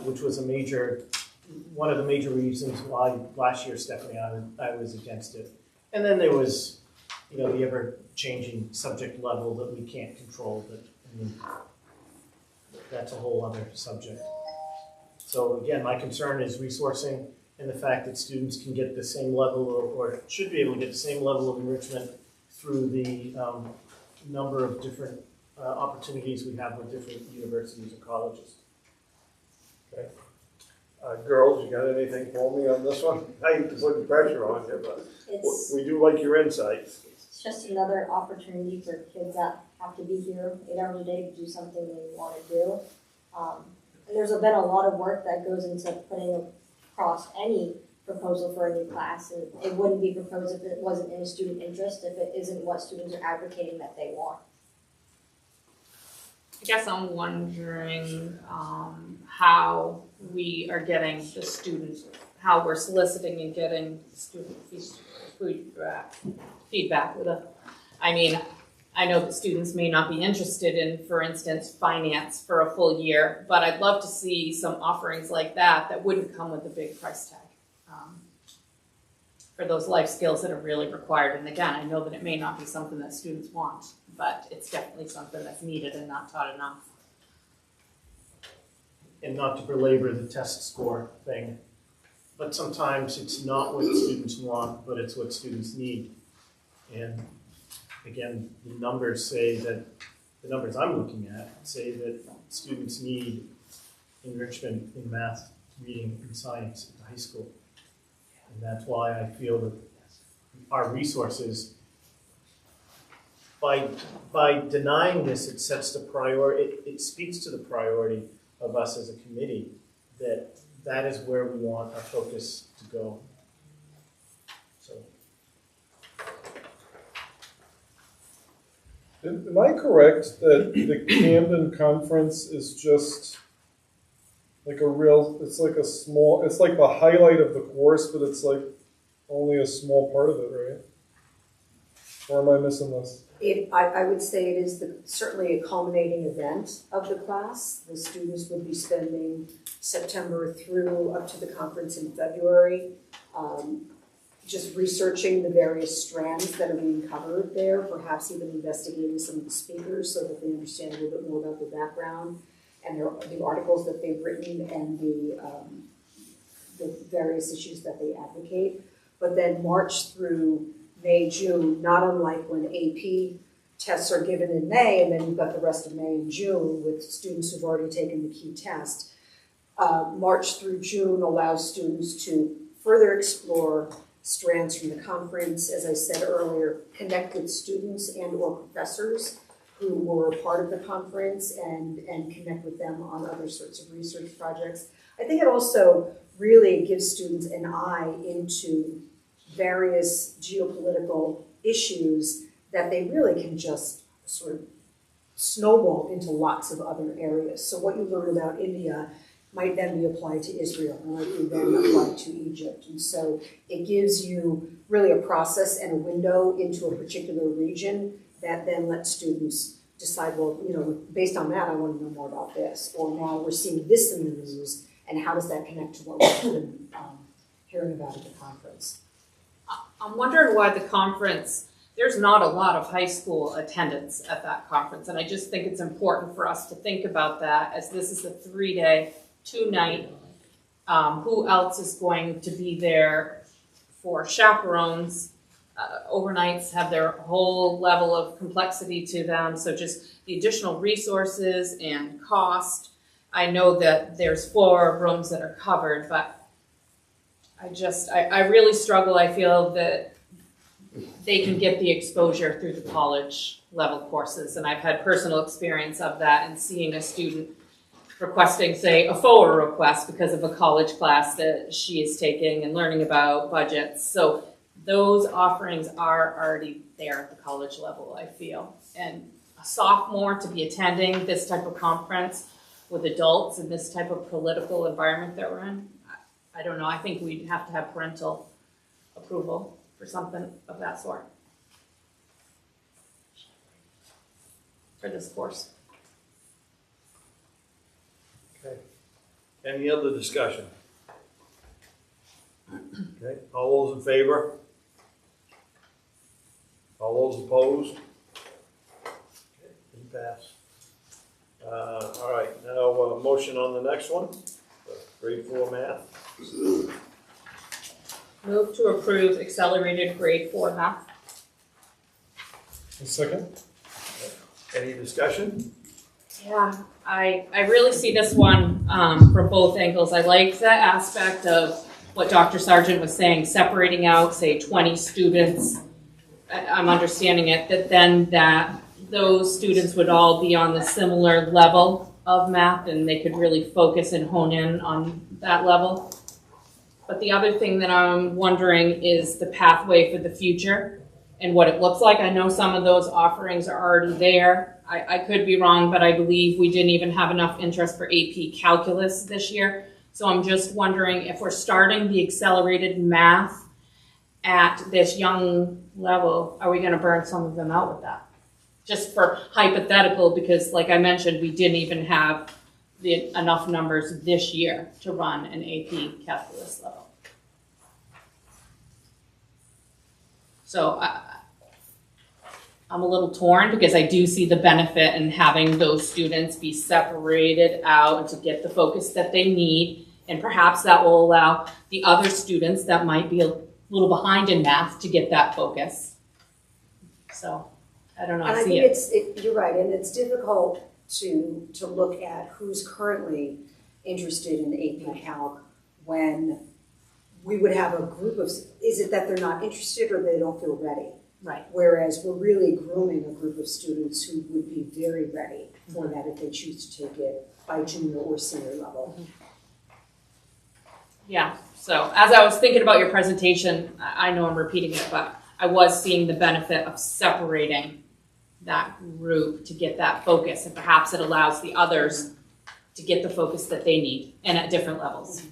which was one of the major reasons why last year, Stephanie, I was against it. And then there was, the ever-changing subject level that we can't control. That's a whole other subject. So again, my concern is resourcing and the fact that students can get the same level or should be able to get the same level of enrichment through the number of different opportunities we have with different universities or colleges. Okay. Girls, you got anything for me on this one? I hate to put pressure on you, but we do like your insights. It's just another opportunity for kids that have to be here 8 hours a day to do something they want to do. And there's been a lot of work that goes into putting across any proposal for a new class, and it wouldn't be proposed if it wasn't in a student interest, if it isn't what students are advocating that they want. I guess I'm wondering how we are getting the students, how we're soliciting and getting student feedback with I know that students may not be interested in, for instance, finance for a full year, but I'd love to see some offerings like that wouldn't come with a big price tag for those life skills that are really required. And again, I know that it may not be something that students want, but it's definitely something that's needed and not taught enough. And not to belabor the test score thing, but sometimes it's not what students want, but it's what students need. And again, the numbers I'm looking at say that students need enrichment in math, reading, and science at the high school. And that's why I feel that our resources, by denying this, it sets the priority, it speaks to the priority of us as a committee that is where we want our focus to go. So. Am I correct that the Camden conference is just like it's like the highlight of the course, but it's like only a small part of it, right? Or am I missing this? I would say it is certainly a culminating event of the class. The students would be spending September through up to the conference in February, just researching the various strands that are being covered there, perhaps even investigating some of the speakers so that they understand a little bit more about their background and the articles that they've written and the various issues that they advocate. But then March through May, June, not unlike when AP tests are given in May, and then you've got the rest of May and June with students who've already taken the key test. March through June allows students to further explore strands from the conference, as I said earlier, connect with students and or professors who were part of the conference and connect with them on other sorts of research projects. I think it also really gives students an eye into various geopolitical issues that they really can just sort of snowball into lots of other areas. So what you learn about India might then be applied to Israel, and might be then applied to Egypt. And so it gives you really a process and a window into a particular region that then lets students decide, well, based on that, I want to know more about this. Or now we're seeing this in the news, and how does that connect to what we've been hearing about at the conference? I'm wondering why the conference, there's not a lot of high school attendance at that conference. And I just think it's important for us to think about that, as this is a 3-day, 2-night. Who else is going to be there for chaperones? Overnights have their whole level of complexity to them. So just the additional resources and cost. I know that there's 4 rooms that are covered, but I really struggle. I feel that they can get the exposure through the college level courses. And I've had personal experience of that and seeing a student requesting, say, a FOA request because of a college class that she is taking and learning about budgets. So those offerings are already there at the college level, I feel. And a sophomore to be attending this type of conference with adults in this type of political environment that we're in, I don't know, I think we'd have to have parental approval for something of that sort for this course. Okay. Any other discussion? Okay, all those in favor? All those opposed? Okay, didn't pass. All right, now, motion on the next one, grade 4 math. Move to approve accelerated grade 4 math. A second? Any discussion? Yeah, I really see this one from both angles. I like the aspect of what Dr. Sargent was saying, separating out, say, 20 students. I'm understanding it, that those students would all be on the similar level of math and they could really focus and hone in on that level. But the other thing that I'm wondering is the pathway for the future and what it looks like. I know some of those offerings are already there. I could be wrong, but I believe we didn't even have enough interest for AP Calculus this year. So I'm just wondering if we're starting the accelerated math at this young level, are we going to burn some of them out with that? Just for hypothetical, because like I mentioned, we didn't even have enough numbers this year to run an AP Calculus level. So I'm a little torn because I do see the benefit in having those students be separated out and to get the focus that they need. And perhaps that will allow the other students that might be a little behind in math to get that focus. So I don't know. And I think you're right, and it's difficult to look at who's currently interested in AP Calc when we would have a group of, is it that they're not interested or they don't feel ready? Right. Whereas we're really grooming a group of students who would be very ready for that if they choose to take it by junior or senior level. Yeah, so as I was thinking about your presentation, I know I'm repeating it, but I was seeing the benefit of separating that group to get that focus, and perhaps it allows the others to get the focus that they need and at different levels.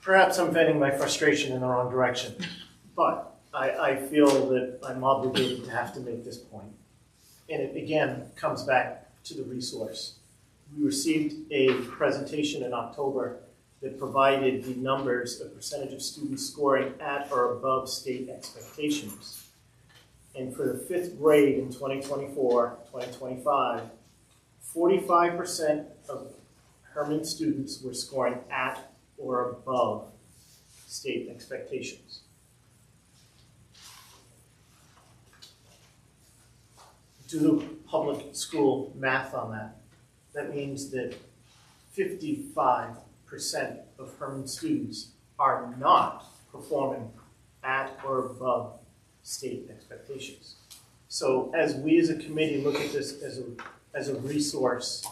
Perhaps I'm venting my frustration in the wrong direction, but I feel that I'm obligated to have to make this point. And it again comes back to the resource. We received a presentation in October that provided the numbers, the percentage of students scoring at or above state expectations. And for the 5th grade in 2024, 2025, 45% of Herman students were scoring at or above state expectations. Do the public school math on that. That means that 55% of Herman students are not performing at or above state expectations. So as we as a committee look at this as a resource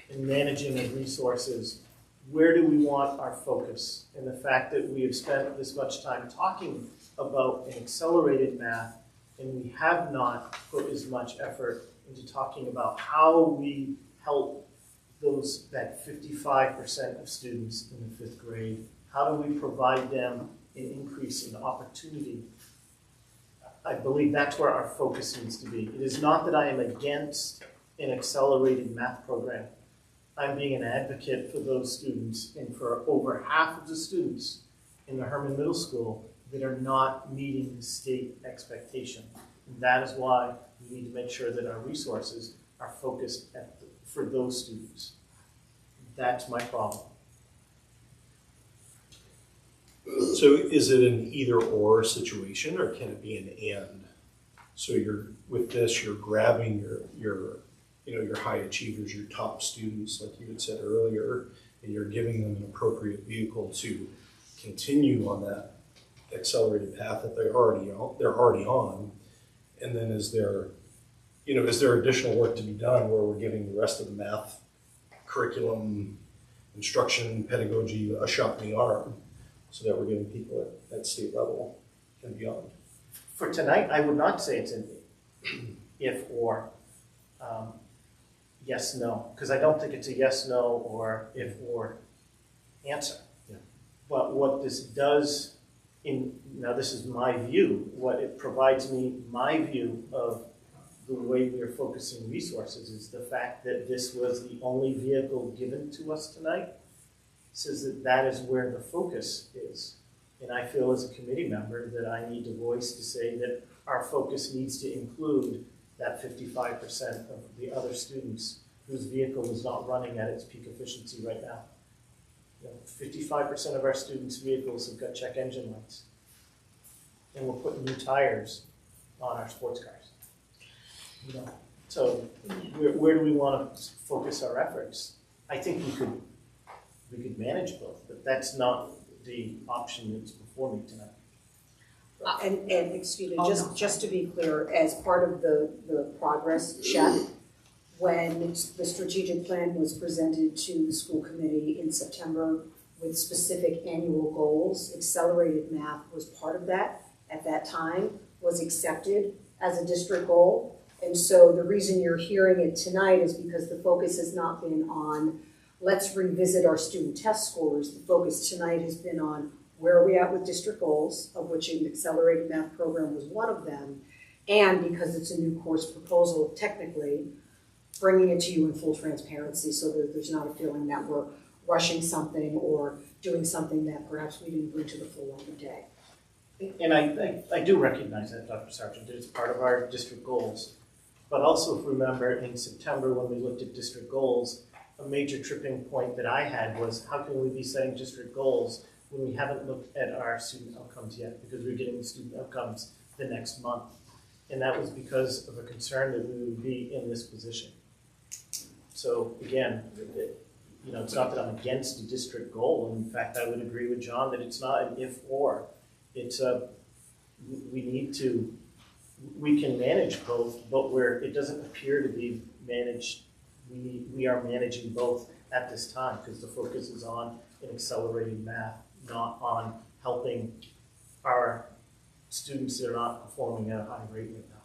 in managing of resources, where do we want our focus? And the fact that we have spent this much time talking about an accelerated math and we have not put as much effort into talking about how we help that 55% of students in the 5th grade, how do we provide them an increase in opportunity? I believe that's where our focus needs to be. It is not that I am against an accelerated math program. I'm being an advocate for those students and for over half of the students in the Herman Middle School that are not meeting the state expectation. And that is why we need to make sure that our resources are focused for those students. That's my problem. So is it an either or situation, or can it be an and? So you're grabbing your high achievers, your top students, like you had said earlier, and you're giving them an appropriate vehicle to continue on that accelerated path that they're already on. And then is there additional work to be done where we're giving the rest of the math curriculum, instruction, pedagogy a shot in the arm? so that we're getting people at state level and beyond. For tonight, I would not say it's an if or yes, no, because I don't think it's a yes, no, or if or answer. Yeah. But what this does, now this is my view, what it provides me, my view of the way we are focusing resources is the fact that this was the only vehicle given to us tonight, says that that is where the focus is. And I feel as a committee member that I need to voice to say that our focus needs to include that 55% of the other students whose vehicle is not running at its peak efficiency right now. 55% of our students' vehicles have got check engine lights. And we're putting new tires on our sports cars. So where do we want to focus our efforts? I think we could manage both, but that's not the option that's before me tonight. And excuse me, just to be clear, as part of the progress check, when the strategic plan was presented to the school committee in September with specific annual goals, accelerated math was part of that at that time, was accepted as a district goal. And so the reason you're hearing it tonight is because the focus has not been on, let's revisit our student test scores. The focus tonight has been on where are we at with district goals, of which an accelerated math program was one of them, and because it's a new course proposal, technically, bringing it to you in full transparency so that there's not a feeling that we're rushing something or doing something that perhaps we didn't bring to the full light of day. And I do recognize that, Dr. Sargent, that it's part of our district goals. But also, if you remember, in September when we looked at district goals, a major tripping point that I had was how can we be setting district goals when we haven't looked at our student outcomes yet, because we're getting the student outcomes the next month. And that was because of a concern that we would be in this position. So again, it's not that I'm against a district goal. In fact, I would agree with John that it's not an if or. It's we can manage both, but where it doesn't appear to be managed, we are managing both at this time because the focus is on an accelerated math, not on helping our students that are not performing at a high rate right now.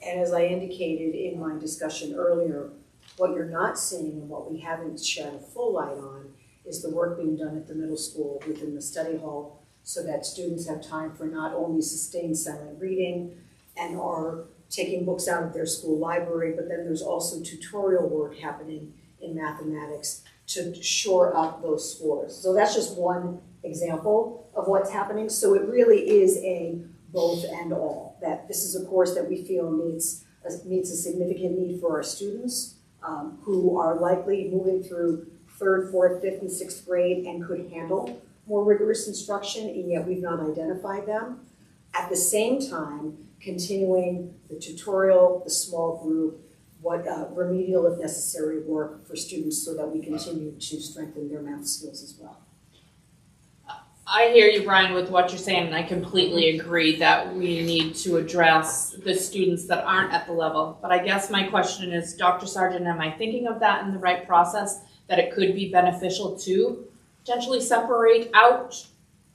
And as I indicated in my discussion earlier, what you're not seeing and what we haven't shed a full light on is the work being done at the middle school within the study hall so that students have time for not only sustained silent reading and are taking books out of their school library, but then there's also tutorial work happening in mathematics to shore up those scores. So that's just one example of what's happening. So it really is a both and all, that this is a course that we feel meets a significant need for our students who are likely moving through 3rd, 4th, 5th, and 6th grade and could handle more rigorous instruction, and yet we've not identified them. At the same time, continuing the tutorial, the small group, what remedial, if necessary, work for students so that we continue to strengthen their math skills as well. I hear you, Brian, with what you're saying, and I completely agree that we need to address the students that aren't at the level. But I guess my question is, Dr. Sargent, am I thinking of that in the right process, that it could be beneficial to potentially separate out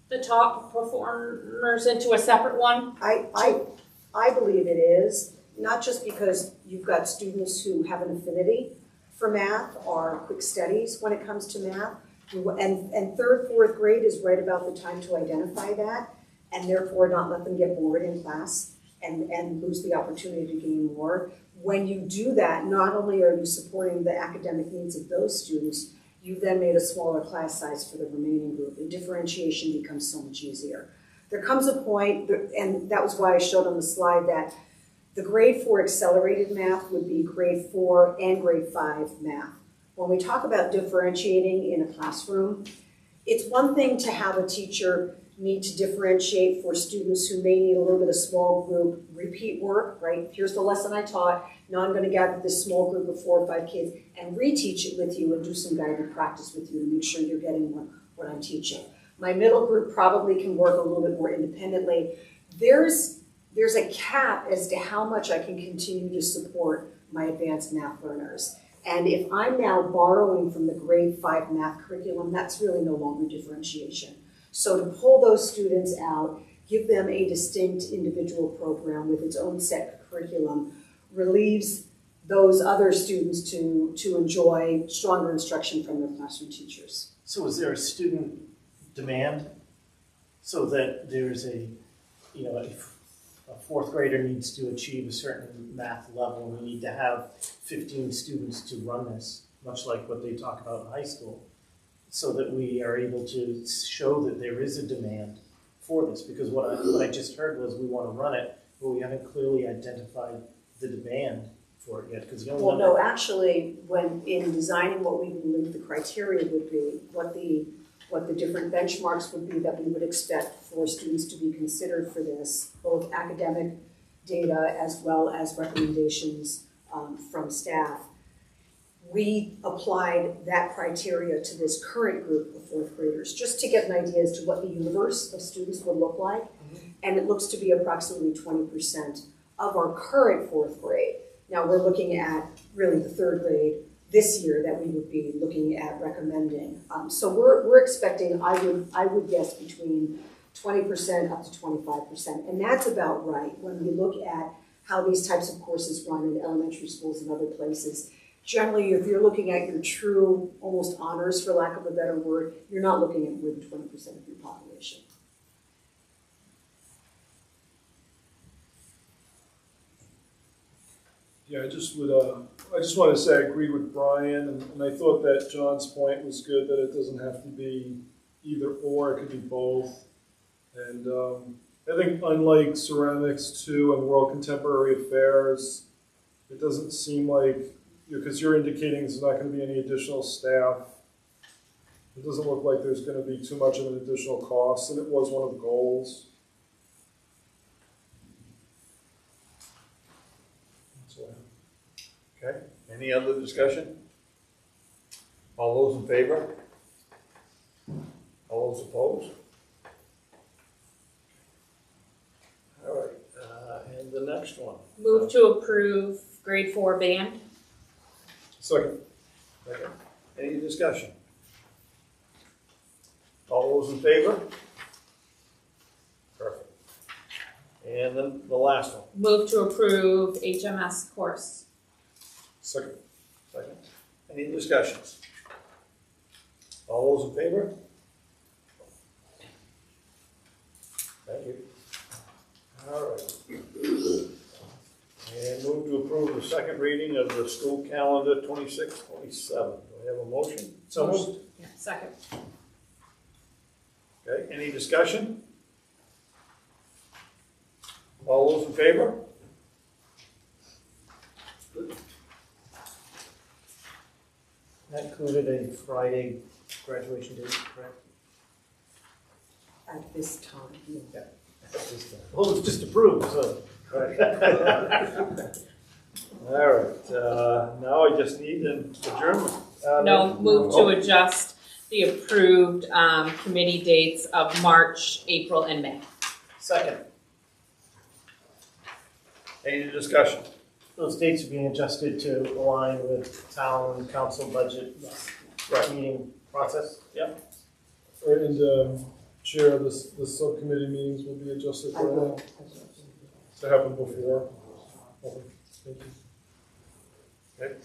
the top performers into a separate one? I believe it is, not just because you've got students who have an affinity for math or quick studies when it comes to math, and 3rd, 4th grade is right about the time to identify that, and therefore not let them get bored in class and lose the opportunity to gain more. When you do that, not only are you supporting the academic needs of those students, you've then made a smaller class size for the remaining group, and differentiation becomes so much easier. There comes a point, and that was why I showed on the slide that the grade 4 accelerated math would be grade 4 and grade 5 math. When we talk about differentiating in a classroom, it's one thing to have a teacher need to differentiate for students who may need a little bit of small group repeat work, right? Here's the lesson I taught, now I'm going to gather this small group of 4 or 5 kids and reteach it with you and do some guided practice with you to make sure you're getting what I'm teaching. My middle group probably can work a little bit more independently. There's a cap as to how much I can continue to support my advanced math learners. And if I'm now borrowing from the grade 5 math curriculum, that's really no longer differentiation. So to pull those students out, give them a distinct individual program with its own set curriculum, relieves those other students to enjoy stronger instruction from their classroom teachers. So is there a student demand so that there's if a fourth grader needs to achieve a certain math level, we need to have 15 students to run this, much like what they talk about in high school, so that we are able to show that there is a demand for this? Because what I just heard was we want to run it, but we haven't clearly identified the demand for it yet, because the only Well, number. no, actually, when in designing what we believe the criteria would be, what the different benchmarks would be that we would expect for students to be considered for this, both academic data as well as recommendations from staff. We applied that criteria to this current group of fourth graders, just to get an idea as to what the universe of students would look like. And it looks to be approximately 20% of our current fourth grade. Now we're looking at really the third grade this year that we would be looking at recommending. So we're expecting, I would guess, between 20% up to 25%. And that's about right when we look at how these types of courses run in elementary schools and other places. Generally, if you're looking at your true, almost honors, for lack of a better word, you're not looking at more than 20% of your population. Yeah, I just want to say I agreed with Brian, and I thought that John's point was good, that it doesn't have to be either or, it could be both. And I think unlike ceramics too and world contemporary affairs, it doesn't seem like, because you're indicating there's not going to be any additional staff. It doesn't look like there's going to be too much of an additional cost, and it was one of the goals. Okay, any other discussion? All those in favor? All those opposed? All right, and the next one. Move to approve grade 4 band. Second. Second. Any discussion? All those in favor? Perfect. And then the last one. Move to approve HMS course. Second. Second. Any discussions? All those in favor? Thank you. All right. And move to approve the second reading of the school calendar 26-27. Do I have a motion? So moved. Yeah, second. Okay, any discussion? All those in favor? Good. That included a Friday graduation date, correct? At this time, yeah. Well, it was just approved, so. Right. All right, now I just need an adjournment. No, move to adjust the approved committee dates of March, April, and May. Second. Any discussion? Those dates are being adjusted to align with town council budget meeting process. Yep. Right, and chair, the subcommittee meetings will be adjusted I for will. that. To happen before. Okay, thank you. Okay.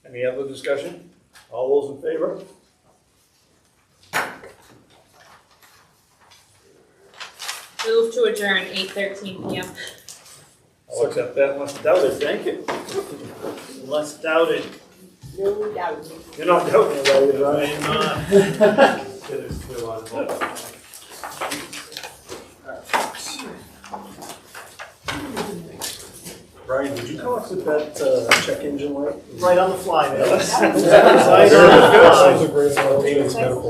Any other discussion? All those in favor? Move to adjourn 8:13 p.m. I'll accept that unless doubted. Thank you. Unless doubted. No doubt. You're not doubting it, are you, Ryan? Brian, did you come up with that check engine light? Right on the fly, man. Yes. Right on the fly. That was a great one.